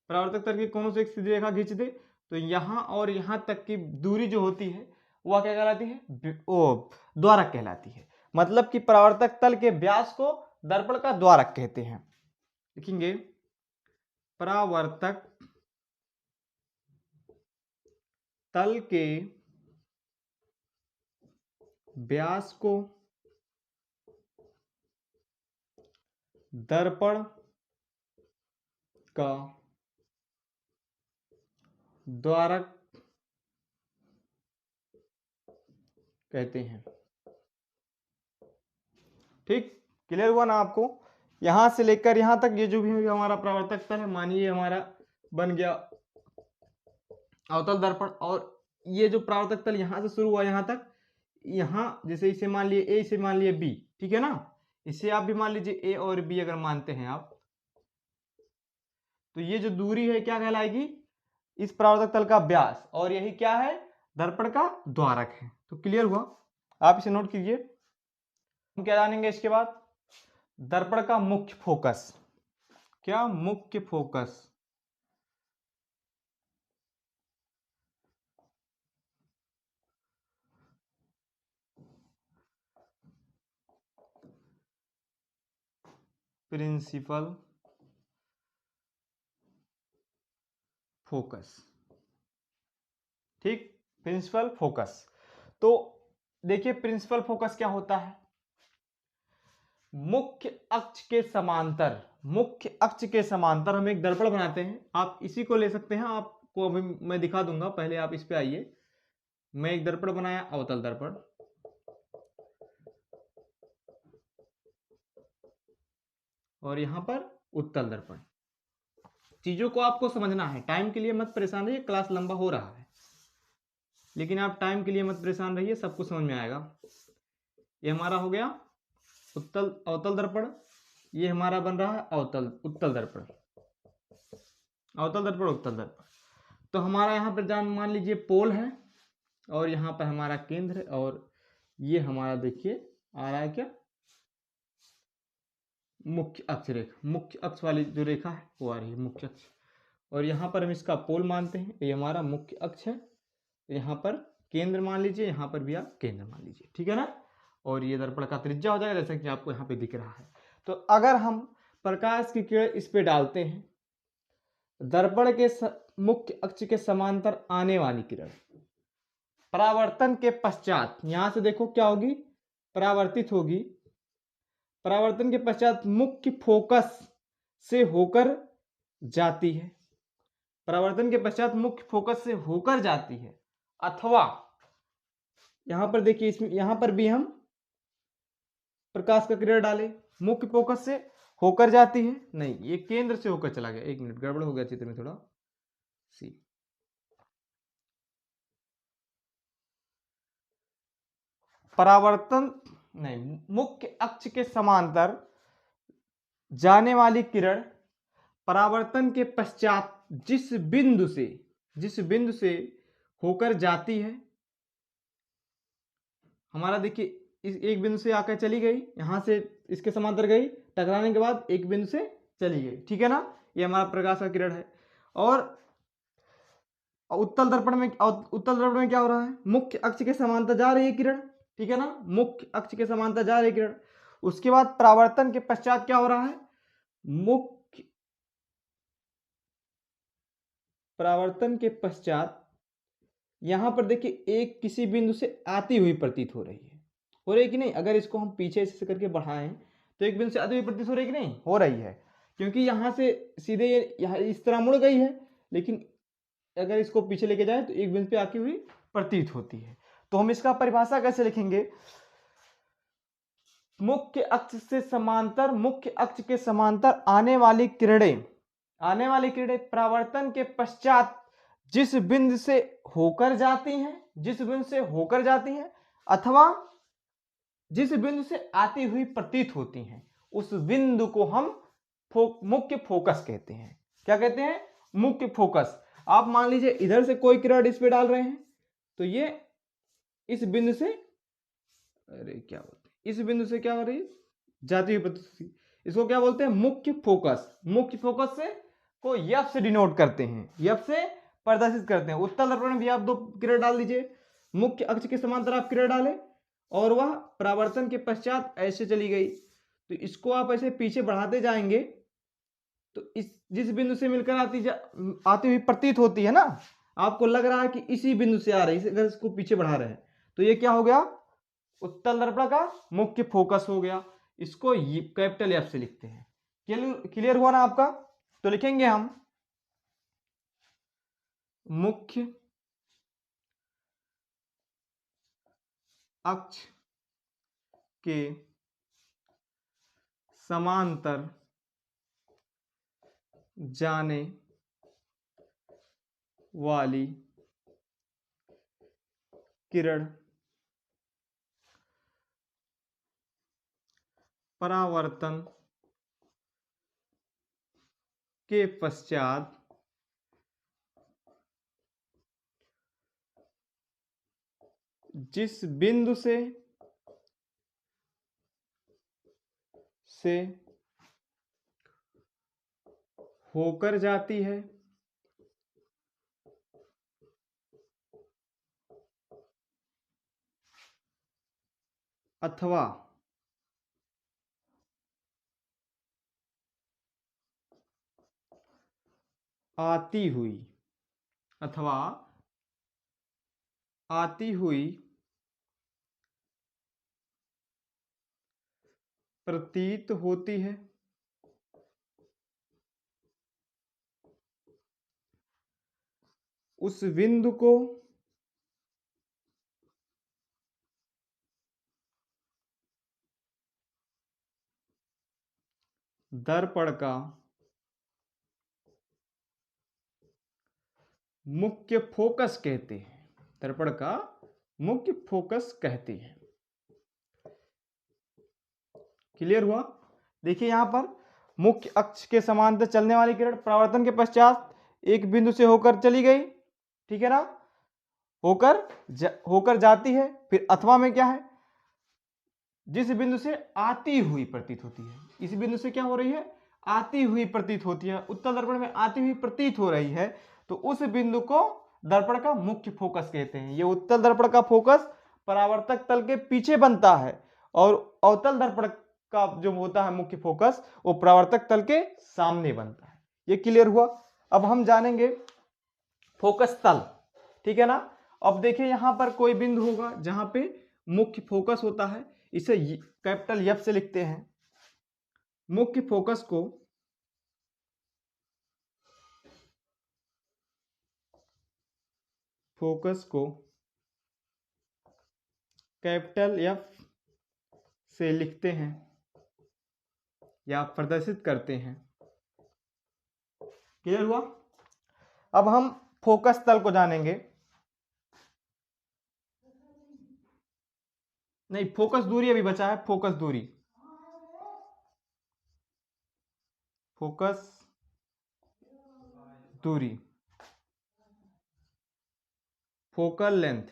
परावर्तक तल के कोनों से एक सीधी रेखा खींचते, तो यहाँ और यहाँ तक की दूरी जो होती है वह क्या कहलाती है? ओ द्वारक कहलाती है। मतलब कि परावर्तक तल के व्यास को दर्पण का द्वारक कहते हैं। लिखेंगे परावर्तक तल के व्यास को दर्पण का द्वारक कहते हैं। ठीक, क्लियर हुआ ना आपको? यहां से लेकर यहां तक ये जो भी हमारा परावर्तक तल है, मानिए हमारा बन गया अवतल दर्पण, और ये जो परावर्तक तल यहां से शुरू हुआ यहां तक, यहां जैसे इसे मान लिए ए, इसे मान लिए बी, ठीक है ना? इसे आप भी मान लीजिए ए और बी अगर मानते हैं आप, तो ये जो दूरी है क्या कहलाएगी? इस परावर्तक तल का व्यास, और यही क्या है? दर्पण का द्वारक है। तो क्लियर हुआ? आप इसे नोट कीजिए। हम क्या जानेंगे इसके बाद? दर्पण का मुख्य फोकस। क्या? मुख्य फोकस। Principal focus. ठीक, प्रिंसिपल फोकस। तो देखिए प्रिंसिपल फोकस क्या होता है? मुख्य अक्ष के समांतर, मुख्य अक्ष के समांतर हम एक दर्पण बनाते हैं। आप इसी को ले सकते हैं, आपको अभी मैं दिखा दूंगा, पहले आप इस पे आइए। मैं एक दर्पण बनाया, अवतल दर्पण, और यहां पर उत्तल दर्पण। चीजों को आपको समझना है, टाइम के लिए मत परेशान रहिए, क्लास लंबा हो रहा है, लेकिन आप टाइम के लिए मत परेशान रहिए, सब कुछ समझ में आएगा। ये हमारा हो गया उत्तल अवतल दर्पण, ये हमारा बन रहा है उत्तल दर्पण, अवतल दर्पण उत्तल दर्पण। तो हमारा यहाँ पर मान लीजिए पोल है, और यहाँ पर हमारा केंद्र है, और ये हमारा देखिए आ रहा है क्या? मुख्य अक्ष रेखा, मुख्य अक्ष वाली जो रेखा है वो आ रही है मुख्य अक्ष, और यहाँ पर हम इसका पोल मानते हैं, ये हमारा मुख्य अक्ष है। यहाँ पर केंद्र मान लीजिए, यहाँ पर भी आप केंद्र मान लीजिए, ठीक है ना? और ये दर्पण का त्रिज्या हो जाएगा, जैसा कि आपको यहाँ पे दिख रहा है। तो अगर हम प्रकाश की किरण इस पे डालते हैं, दर्पण के मुख्य अक्ष के समांतर आने वाली किरण परावर्तन के पश्चात, यहां से देखो क्या होगी? परावर्तित होगी। परावर्तन के पश्चात मुख्य फोकस से होकर जाती है, परावर्तन के पश्चात मुख्य फोकस से होकर जाती है, अथवा यहां पर देखिए, इसमें यहां पर भी हम प्रकाश का किरण डाले, मुख्य फोकस से होकर जाती है, नहीं ये केंद्र से होकर चला गया, एक मिनट गड़बड़ हो गया चित्र में थोड़ा सी। परावर्तन नहीं, मुख्य अक्ष के समांतर जाने वाली किरण परावर्तन के पश्चात जिस बिंदु से होकर जाती है, हमारा देखिए इस एक बिंदु से आकर चली गई, यहां से इसके समांतर गई, टकराने के बाद एक बिंदु से चली गई, ठीक है ना? ये हमारा प्रकाश का किरण है। और उत्तल दर्पण में क्या हो रहा है? मुख्य अक्ष के समांतर जा रही है किरण, ठीक है ना? मुख्य अक्ष के समांतर जा रही है किरण। उसके बाद परावर्तन के पश्चात क्या हो रहा है? परावर्तन के पश्चात यहां पर देखिए एक किसी बिंदु से आती हुई प्रतीत हो रही है कि नहीं? अगर इसको हम पीछे से करके बढ़ाएं तो एक बिंदु से आती हुई प्रतीत हो रही है कि नहीं? हो रही है, क्योंकि यहां से सीधे यहाँ इस तरह मुड़ गई है, लेकिन अगर इसको पीछे लेके जाए तो एक बिंदु पे आती हुई प्रतीत होती है। तो हम इसका परिभाषा कैसे लिखेंगे? मुख्य अक्ष के समांतर आने वाली किरणें परावर्तन के पश्चात जिस बिंदु से होकर जाती हैं, अथवा जिस बिंदु से आती हुई प्रतीत होती हैं, उस बिंदु को हम मुख्य फोकस कहते हैं। क्या कहते हैं? मुख्य फोकस। आप मान लीजिए इधर से कोई किरण इस पे डाल रहे हैं, तो ये इस बिंदु से इस बिंदु से क्या हो रही है? जाती हुई प्रतीत। इसको क्या बोलते हैं? मुख्य फोकस। मुख्य फोकस से को एफ से डिनोट करते हैं, एफ से प्रदर्शित करते हैं। उत्तल दर्पण में भी आप 2 किरण डाल दीजिए, मुख्य अक्ष के समांतर आप किरण डालें और वह परावर्तन के पश्चात ऐसे चली गई, तो इसको आप ऐसे पीछे बढ़ाते जाएंगे तो इस जिस बिंदु से मिलकर आती हुई प्रतीत होती है ना, आपको लग रहा है कि इसी बिंदु से आ रही है, अगर इसको पीछे बढ़ा रहे हैं तो ये क्या हो गया, उत्तल दर्पण का मुख्य फोकस हो गया। इसको कैपिटल एफ से लिखते हैं। क्लियर हुआ ना आपका? तो लिखेंगे हम मुख्य अक्ष के समांतर जाने वाली किरण परावर्तन के पश्चात जिस बिंदु से होकर जाती है अथवा आती हुई प्रतीत होती है, उस बिंदु को दर्पण का मुख्य फोकस कहते हैं। दर्पण का मुख्य फोकस कहते हैं। क्लियर हुआ? देखिए यहां पर मुख्य अक्ष के समांतर चलने वाली किरण परावर्तन के पश्चात एक बिंदु से होकर चली गई, ठीक है ना, होकर जाती है। फिर अथवा में क्या है, जिस बिंदु से आती हुई प्रतीत होती है, इस बिंदु से क्या हो रही है, आती हुई प्रतीत होती है। उत्तल दर्पण में आती हुई प्रतीत हो रही है, तो उस बिंदु को दर्पण का मुख्य फोकस कहते हैं। ये उत्तल दर्पण का फोकस परावर्तक तल के पीछे बनता है और अवतल दर्पण का जो होता है मुख्य फोकस वो परावर्तक तल के सामने बनता है। ये क्लियर हुआ? अब हम जानेंगे फोकस तल, ठीक है ना। अब देखिए यहां पर कोई बिंदु होगा जहां पे मुख्य फोकस होता है, इसे कैपिटल एफ से लिखते हैं। मुख्य फोकस को कैपिटल एफ से लिखते हैं या प्रदर्शित करते हैं। क्लियर हुआ? अब हम फोकस तल को जानेंगे। नहीं, फोकस दूरी अभी बचा है। फोकस दूरी, फोकल लेंथ,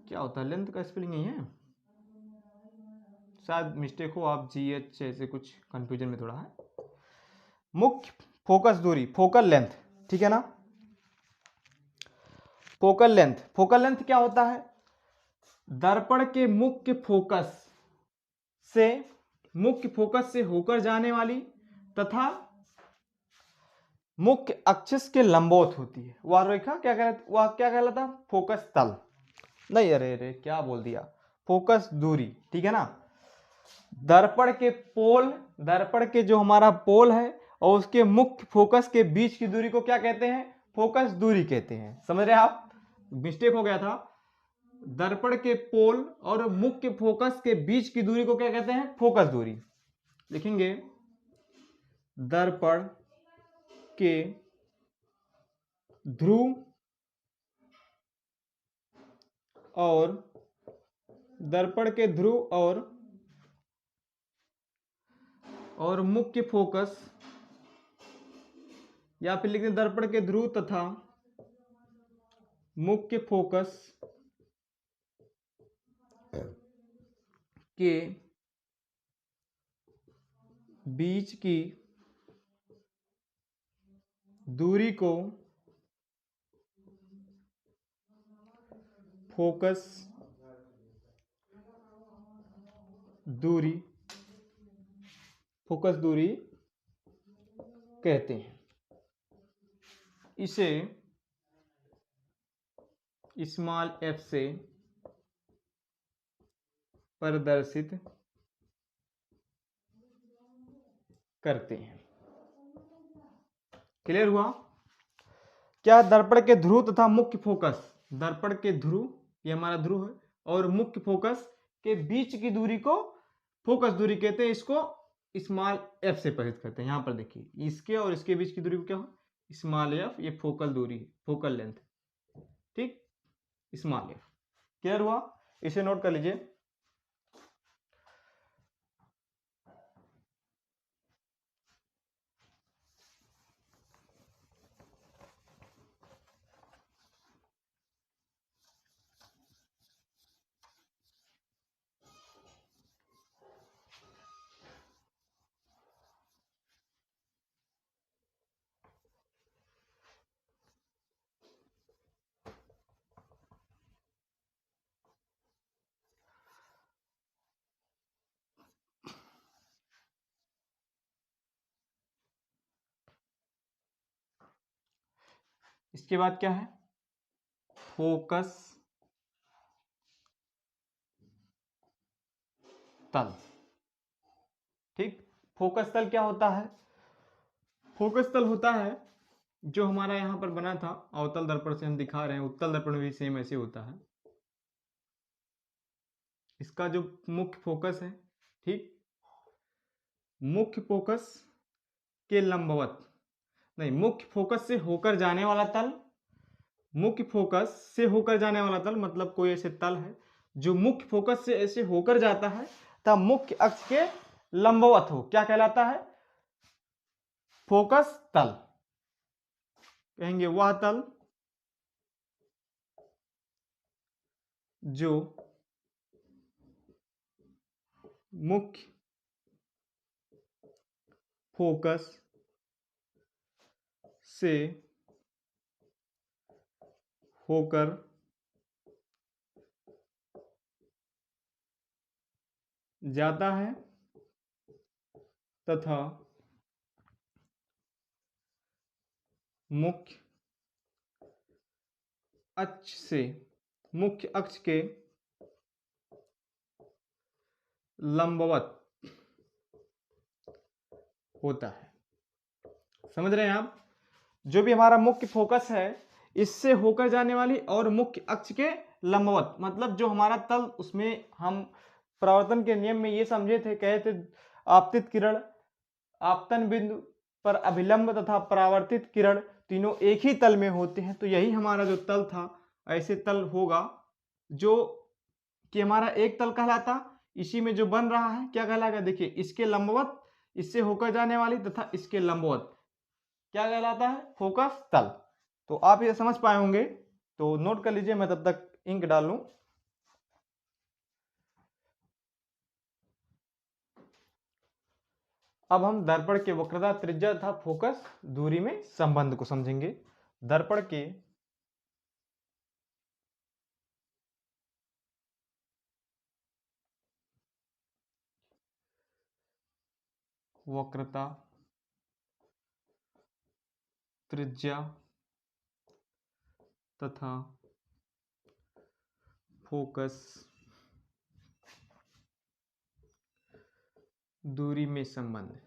क्या होता है? लेंथ का स्पेलिंग नहीं है, शायद मिस्टेक हो, आप GH ऐसे कुछ कंफ्यूजन में थोड़ा है। मुख्य फोकस दूरी, फोकल लेंथ, ठीक है ना। फोकल लेंथ क्या होता है, दर्पण के मुख्य फोकस से होकर जाने वाली तथा मुख्य अक्ष के लंबवत होती है। वह रेखा क्या कहलाता? फोकस तल। नहीं, अरे क्या बोल दिया, फोकस दूरी, ठीक है ना। दर्पण के जो हमारा पोल है और उसके मुख्य फोकस के बीच की दूरी को क्या कहते हैं? फोकस दूरी कहते हैं। समझ रहे हैं आप? मिस्टेक हो गया था। दर्पण के पोल और मुख्य फोकस के बीच की दूरी को क्या कहते हैं? फोकस दूरी। लिखेंगे दर्पण के ध्रुव और मुख्य फोकस, या फिर लिखते हैं दर्पण के ध्रुव तथा मुख्य फोकस के बीच की दूरी को फोकस दूरी कहते हैं। इसे स्मॉल f से प्रदर्शित करते हैं। क्लियर हुआ? क्या दर्पण के ध्रुव तथा मुख्य फोकस, दर्पण के ध्रुव, ये हमारा ध्रुव है, और मुख्य फोकस के बीच की दूरी को फोकस दूरी कहते हैं। इसको स्मॉल f से प्रदर्शित करते हैं। यहां पर देखिए, इसके और इसके बीच की दूरी को क्या हो, स्मॉल f, ये फोकल दूरी है, फोकल लेंथ। ठीक, स्मॉल f। क्लियर हुआ? इसे नोट कर लीजिए। इसके बाद क्या है, फोकस तल। ठीक, फोकस तल क्या होता है? फोकस तल होता है जो हमारा यहां पर बना था, अवतल दर्पण से हम दिखा रहे हैं, उत्तल दर्पण में भी सेम ऐसे होता है। इसका जो मुख्य फोकस है, ठीक, मुख्य फोकस के लंबवत, नहीं, मुख्य फोकस से होकर जाने वाला तल, मुख्य फोकस से होकर जाने वाला तल मतलब कोई ऐसे तल है जो मुख्य फोकस से ऐसे होकर जाता है तब मुख्य अक्ष के लंबवत हो, क्या कहलाता है? फोकस तल। कहेंगे वह तल जो मुख्य फोकस से होकर जाता है तथा मुख्य अक्ष से, मुख्य अक्ष के लंबवत होता है। समझ रहे हैं आप? जो भी हमारा मुख्य फोकस है इससे होकर जाने वाली और मुख्य अक्ष के लंबवत, मतलब जो हमारा तल, उसमें हम परावर्तन के नियम में ये समझे थे, कहे थे आपतित किरण, आपतन बिंदु पर अभिलंब तथा परावर्तित किरण तीनों एक ही तल में होते हैं। तो यही हमारा जो तल था, ऐसे तल होगा जो कि हमारा एक तल कहलाता। इसी में जो बन रहा है क्या कहलाएगा? देखिए, इसके लंबवत, इससे होकर जाने वाली तथा इसके लंबवत क्या कहलाता है? फोकस तल। तो आप ये समझ पाए होंगे, तो नोट कर लीजिए, मैं तब तक इंक डाल लूं। अब हम दर्पण के वक्रता, त्रिज्या तथा फोकस दूरी में संबंध को समझेंगे। दर्पण के वक्रता, त्रिज्या तथा फोकस दूरी में संबंध।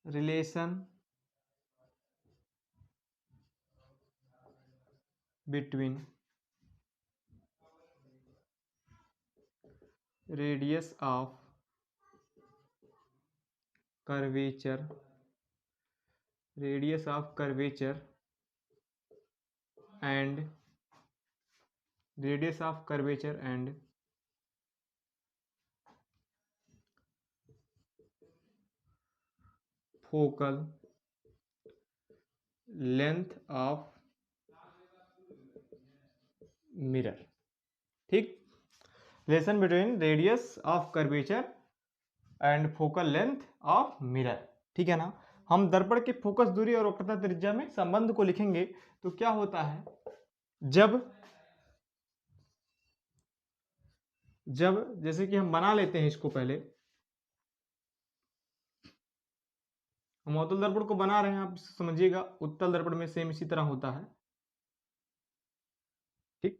Relation between radius of curvature, radius of curvature and radius of curvature and focal length of mirror. ठीक, relation between radius of curvature and focal length of mirror. ठीक है ना। हम दर्पण की फोकस दूरी और वक्रता त्रिज्या में संबंध को लिखेंगे तो क्या होता है, जब जब जैसे कि हम बना लेते हैं इसको, पहले हम अवतल दर्पण को बना रहे हैं, आप समझिएगा उत्तल दर्पण में सेम इसी तरह होता है। ठीक,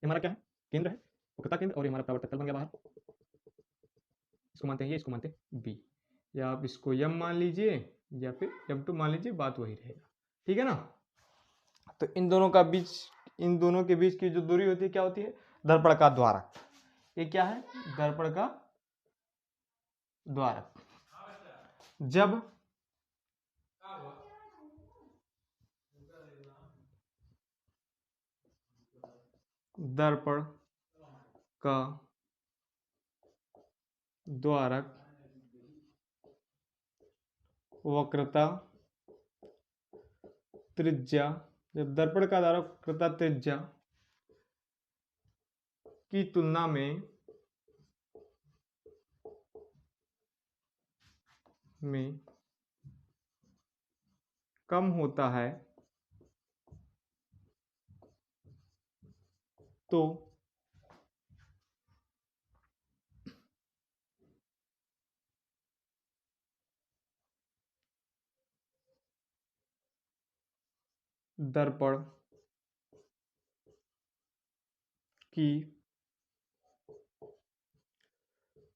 हमारा क्या है, केंद्र है, वक्रता केंद्र, और ये हमारा परावर्तक तल बन गया बाहर। इसको मानते हैं ये, इसको मानते हैं बी, या आप इसको यम मान लीजिए या फिर M2 मान लीजिए, बात वही रहेगा। ठीक है ना। तो इन दोनों के बीच की जो दूरी होती है क्या होती है, दर्पण का द्वारक। ये क्या है, दर्पण का द्वारक। जब दर्पण का द्वारक वक्रता त्रिज्या, जब दर्पण का द्वारक वक्रता त्रिज्या की तुलना में कम होता है तो दर्पण की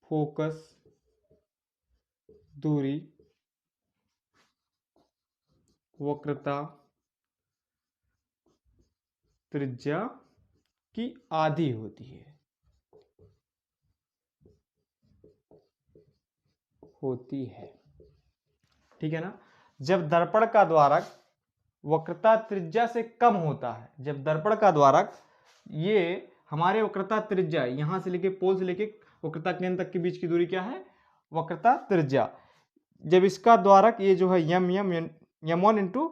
फोकस दूरी वक्रता त्रिज्या की आधी होती है। ठीक है ना। जब दर्पण का द्वारक वक्रता त्रिज्या से कम होता है, जब दर्पण का द्वारक, ये हमारे वक्रता त्रिज्या यहां से लेके पोल से लेके वक्रता केंद्र तक के बीच की दूरी क्या है, वक्रता त्रिज्या। जब इसका द्वारक ये जो है M1 इंटू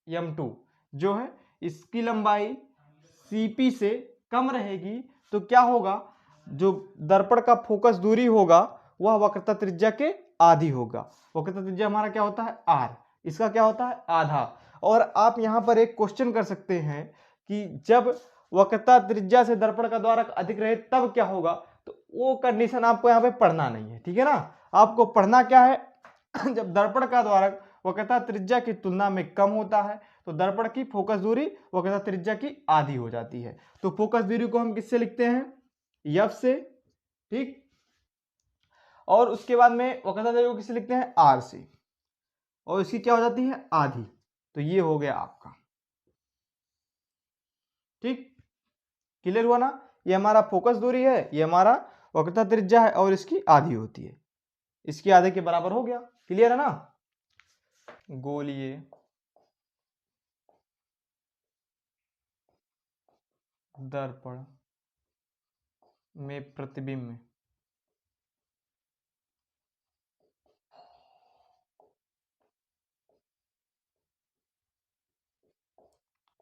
M2 जो है, इसकी लंबाई CP से कम रहेगी, तो क्या होगा, जो दर्पण का फोकस दूरी होगा वह वक्रता त्रिज्या के आधी होगा। वक्रता त्रिज्या हमारा क्या होता है R, इसका क्या होता है आधा। और आप यहां पर एक क्वेश्चन कर सकते हैं कि जब वक्रता त्रिज्या से दर्पण का द्वारक अधिक रहे तब क्या होगा, तो वो कंडीशन आपको यहाँ पे पढ़ना नहीं है। ठीक है ना। आपको पढ़ना क्या है, जब दर्पण का द्वारक वक्रता त्रिज्या की तुलना में कम होता है तो दर्पण की फोकस दूरी वक्रता त्रिज्या की आधी हो जाती है। तो फोकस दूरी को हम किससे लिखते हैं, F से। ठीक, और उसके बाद में वक्रता त्रिज्या को किससे लिखते हैं, R से, और इसकी क्या हो जाती है आधी। तो ये हो गया आपका। ठीक, क्लियर हुआ ना। ये हमारा फोकस दूरी है, ये हमारा वक्रता त्रिज्या है, और इसकी आधी होती है, इसकी आधे के बराबर हो गया। क्लियर है ना। गोलीय दर्पण में प्रतिबिंब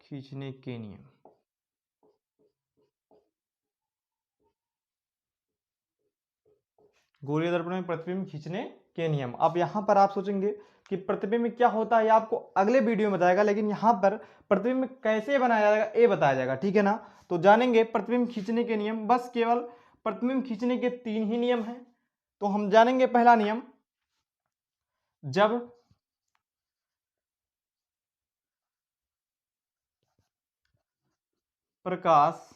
खींचने के नियम। गोलीय दर्पण में प्रतिबिंब खींचने के नियम। अब यहां पर आप सोचेंगे कि प्रतिबिंब क्या होता है, ये आपको अगले वीडियो में बताएगा, लेकिन यहां पर प्रतिबिंब कैसे बनाया जाएगा ये बताया जाएगा। ठीक है ना। तो जानेंगे प्रतिबिंब खींचने के नियम, बस केवल प्रतिबिंब खींचने के 3 ही नियम हैं। तो हम जानेंगे पहला नियम, जब प्रकाश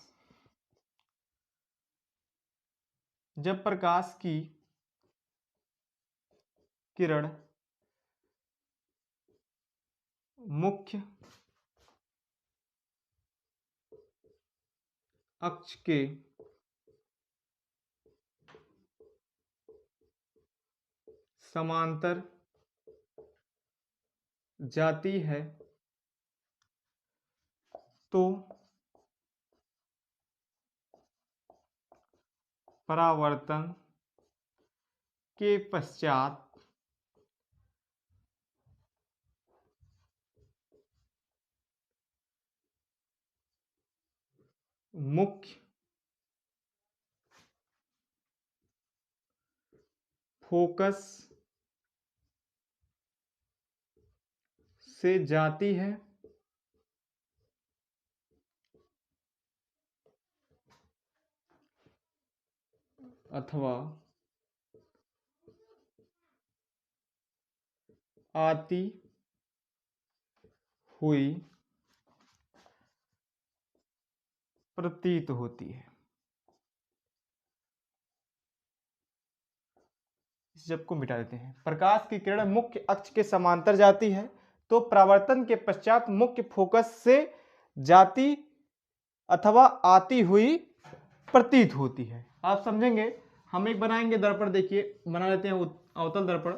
की किरण मुख्य अक्ष के समांतर जाती है तो परावर्तन के पश्चात मुख्य फोकस से जाती है अथवा आती हुई प्रतीत होती है। इस जब को मिटा देते हैं। प्रकाश की किरण मुख्य अक्ष के समांतर जाती है तो परावर्तन के पश्चात मुख्य फोकस से जाती अथवा आती हुई प्रतीत होती है। आप समझेंगे। हम एक बनाएंगे दर्पण, देखिए बना लेते हैं अवतल दर्पण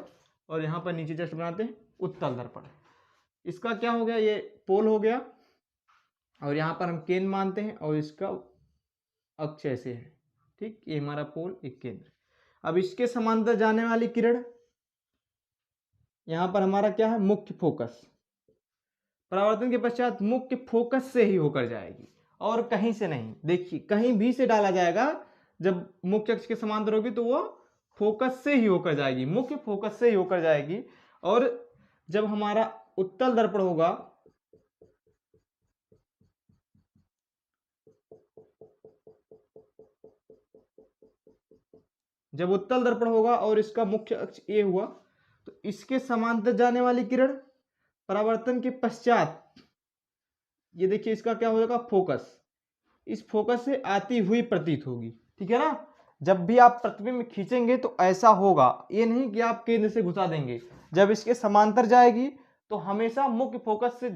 और यहाँ पर नीचे जस्ट बनाते हैं उत्तल दर्पण। इसका क्या हो गया, ये पोल हो गया और यहाँ पर हम केंद्र मानते हैं और इसका अक्ष ऐसे है। ठीक, ये हमारा पोल एक केंद्र। अब इसके समांतर जाने वाली किरण, यहाँ पर हमारा क्या है, मुख्य फोकस। परावर्तन के पश्चात मुख्य फोकस से ही होकर जाएगी और कहीं से नहीं। देखिए कहीं भी से डाला जाएगा, जब मुख्य अक्ष के समांतर होगी तो वो फोकस से ही होकर जाएगी, मुख्य फोकस से ही होकर जाएगी। और जब हमारा उत्तल दर्पण होगा, जब उत्तल दर्पण होगा और इसका मुख्य अक्ष ए हुआ तो इसके समांतर जाने वाली किरण परावर्तन के पश्चात, ये देखिए इसका क्या हो जाएगा, फोकस, इस फोकस से आती हुई प्रतीत होगी। ठीक है ना। जब भी आप प्रतिबिंब खींचेंगे तो ऐसा होगा, ये नहीं कि आप केंद्र से घुसा देंगे। जब इसके समांतर जाएगी तो हमेशा मुख्य फोकस से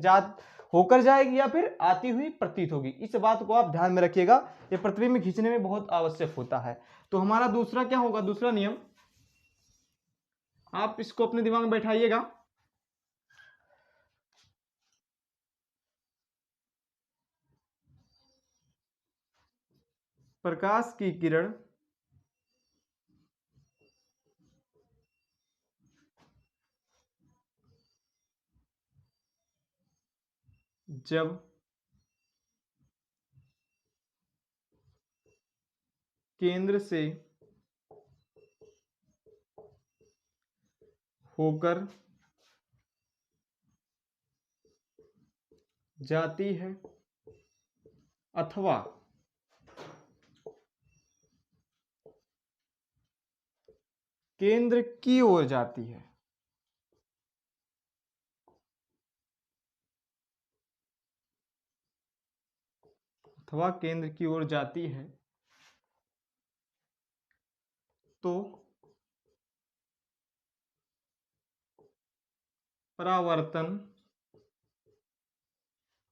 होकर जाएगी या फिर आती हुई प्रतीत होगी। इस बात को आप ध्यान में रखिएगा, ये प्रतिबिंब खींचने में बहुत आवश्यक होता है। तो हमारा दूसरा क्या होगा, दूसरा नियम आप इसको अपने दिमाग में बैठाइएगा। प्रकाश की किरण जब केंद्र से होकर जाती है अथवा केंद्र की ओर जाती है, अथवा केंद्र की ओर जाती है तो परावर्तन,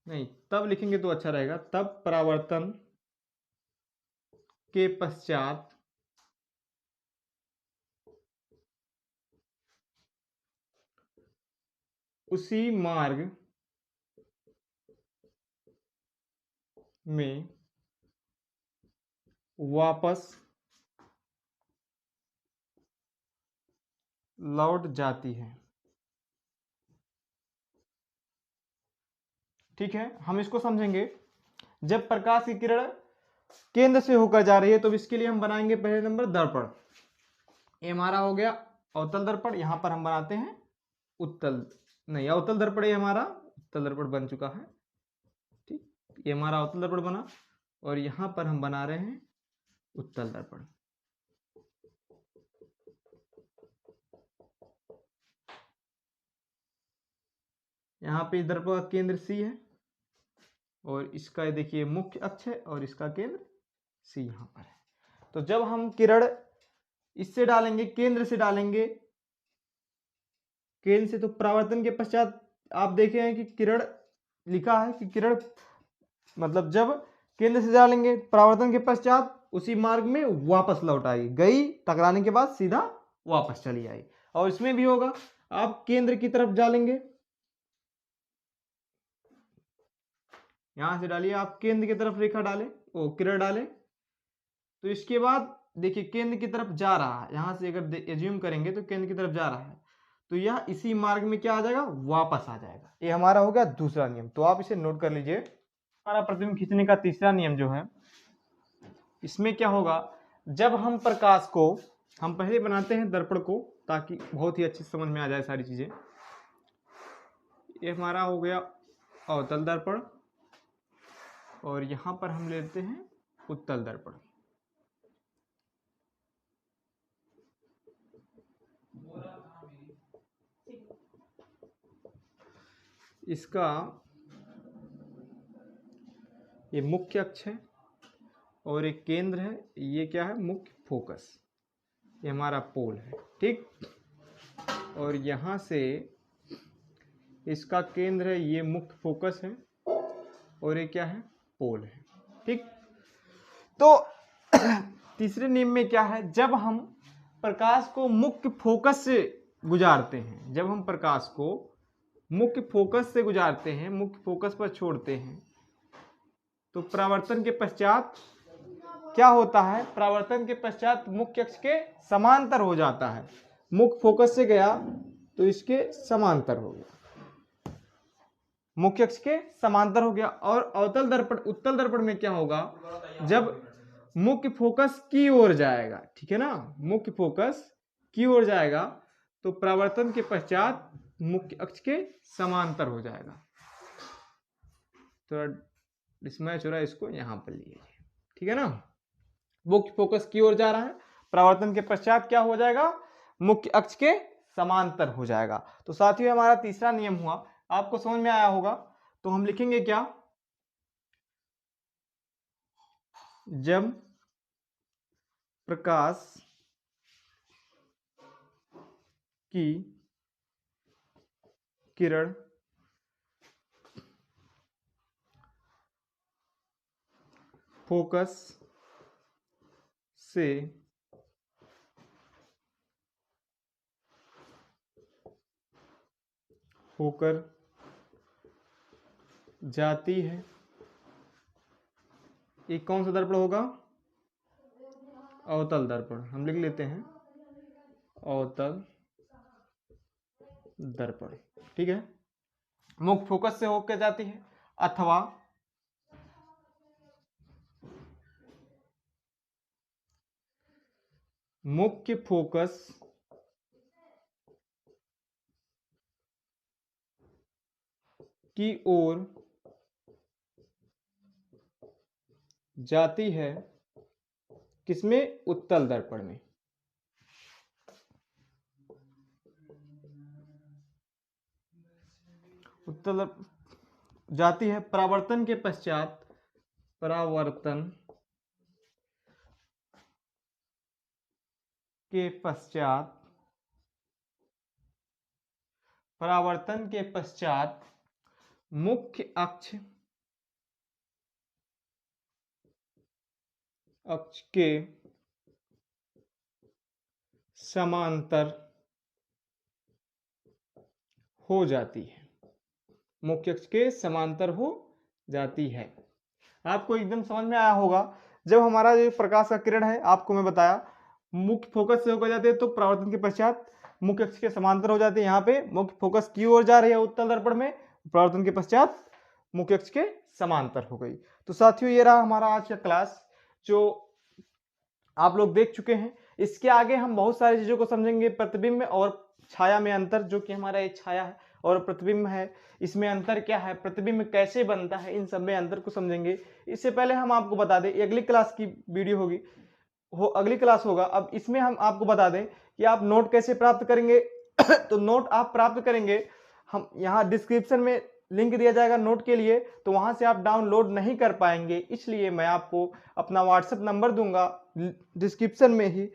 नहीं तब लिखेंगे तो अच्छा रहेगा, तब परावर्तन के पश्चात उसी मार्ग में वापस लौट जाती है। ठीक है, हम इसको समझेंगे। जब प्रकाश की किरण केंद्र से होकर जा रही है तो इसके लिए हम बनाएंगे पहले नंबर दर्पण। ये हमारा हो गया अवतल दर्पण, यहां पर हम बनाते हैं उत्तल, नहीं अवतल दर्पण, ये हमारा उत्तल दर्पण बन चुका है। ठीक, ये हमारा अवतल दर्पण बना और यहां पर हम बना रहे हैं उत्तल दर्पण। यहाँ पे दर्पण का केंद्र सी है और इसका देखिए मुख्य अक्ष है और इसका केंद्र सी यहाँ पर है। तो जब हम किरण इससे डालेंगे, केंद्र से डालेंगे, केंद्र से, तो परावर्तन के पश्चात आप देखे हैं कि किरण लिखा है कि किरण मतलब जब केंद्र से डालेंगे परावर्तन के पश्चात उसी मार्ग में वापस लौट आई, गई टकराने के बाद सीधा वापस चली आई। और इसमें भी होगा, आप केंद्र की तरफ डालेंगे, यहां से डालिए, आप केंद्र की तरफ रेखा डालें, वो किरण डालें, तो इसके बाद देखिए केंद्र की तरफ जा रहा है, यहाँ से अगर एज्यूम करेंगे तो केंद्र की तरफ जा रहा है, तो यह इसी मार्ग में क्या आ जाएगा, वापस आ जाएगा। ये हमारा हो गया दूसरा नियम, तो आप इसे नोट कर लीजिए। हमारा प्रतिबिंब खींचने का तीसरा नियम जो है, इसमें क्या होगा, जब हम प्रकाश को, हम पहले बनाते हैं दर्पण को ताकि बहुत ही अच्छी समझ में आ जाए सारी चीजें। ये हमारा हो गया अवतल दर्पण, और यहां पर हम लेते हैं उत्तल दर्पण। इसका ये मुख्य अक्ष है और एक केंद्र है, ये क्या है, मुख्य फोकस, ये हमारा पोल है, ठीक। और यहाँ से इसका केंद्र है, ये मुख्य फोकस है, और ये क्या है, पोल है, ठीक। तो तीसरे नियम में क्या है, जब हम प्रकाश को मुख्य फोकस से गुजारते हैं, जब हम प्रकाश को मुख्य फोकस से गुजारते हैं, मुख्य फोकस पर छोड़ते हैं, तो परावर्तन के पश्चात क्या होता है, परावर्तन के पश्चात मुख्य अक्ष के समांतर हो जाता है। मुख्य फोकस से गया तो इसके समांतर हो गया, मुख्य अक्ष के समांतर हो गया। और अवतल दर्पण, उत्तल दर्पण में क्या होगा, जब मुख्य फोकस की ओर जाएगा, ठीक है ना, मुख्य फोकस की ओर जाएगा तो परावर्तन के पश्चात मुख्य अक्ष के समांतर हो जाएगा। थोड़ा डिसमैच हो रहा है, इसको यहां पर लीजिए, ठीक है ना। मुख्य फोकस की ओर जा रहा है, परावर्तन के पश्चात क्या हो जाएगा, मुख्य अक्ष के समांतर हो जाएगा। तो साथियों हमारा तीसरा नियम हुआ, आपको समझ में आया होगा। तो हम लिखेंगे क्या, जब प्रकाश की किरण फोकस से होकर जाती है, ये कौन सा दर्पण होगा, अवतल दर्पण, हम लिख लेते हैं अवतल दर्पण, ठीक है। मुख्य फोकस से होकर जाती है अथवा मुख्य फोकस की ओर जाती है, किसमें, उत्तल दर्पण में। उत्तल जाती है, परावर्तन के पश्चात, परावर्तन के पश्चात, परावर्तन के पश्चात मुख्य अक्ष के समांतर हो जाती है, मुख्य अक्ष के समांतर हो जाती है। आपको एकदम समझ में आया होगा। जब हमारा जो प्रकाश का किरण है, आपको मैं बताया, मुख्य फोकस से होकर जाते हैं तो परावर्तन के पश्चात मुख्य अक्ष के समांतर हो जाते हैं। यहाँ पे मुख्य फोकस की ओर जा रही है उत्तल दर्पण में, परावर्तन के पश्चात मुख्य अक्ष के समांतर हो गई। तो साथियों ये रहा हमारा आज का क्लास, जो आप लोग देख चुके हैं। इसके आगे हम बहुत सारी चीजों को समझेंगे, प्रतिबिंब और छाया में अंतर, जो कि हमारा ये छाया है और प्रतिबिंब है, इसमें अंतर क्या है, प्रतिबिंब कैसे बनता है, इन सब में अंतर को समझेंगे। इससे पहले हम आपको बता दें, अगली क्लास की वीडियो होगी, अगली क्लास होगा। अब इसमें हम आपको बता दें कि आप नोट कैसे प्राप्त करेंगे। तो नोट आप प्राप्त करेंगे, हम यहाँ डिस्क्रिप्शन में लिंक दिया जाएगा नोट के लिए, तो वहां से आप डाउनलोड नहीं कर पाएंगे, इसलिए मैं आपको अपना व्हाट्सएप नंबर दूंगा डिस्क्रिप्शन में ही,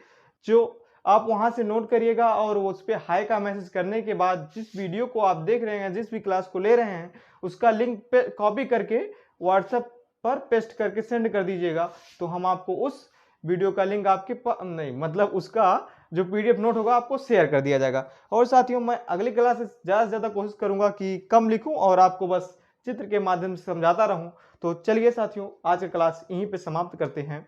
जो आप वहां से नोट करिएगा और उस पर हाई का मैसेज करने के बाद जिस वीडियो को आप देख रहे हैं, जिस भी क्लास को ले रहे हैं, उसका लिंक पे कॉपी करके व्हाट्सएप पर पेस्ट करके सेंड कर दीजिएगा। तो हम आपको उस वीडियो का लिंक आपके नहीं, मतलब उसका जो पीडीएफ नोट होगा आपको शेयर कर दिया जाएगा। और साथियों मैं अगली क्लास से ज़्यादा कोशिश करूंगा कि कम लिखूं और आपको बस चित्र के माध्यम से समझाता रहूं। तो चलिए साथियों, आज का क्लास यहीं पे समाप्त करते हैं।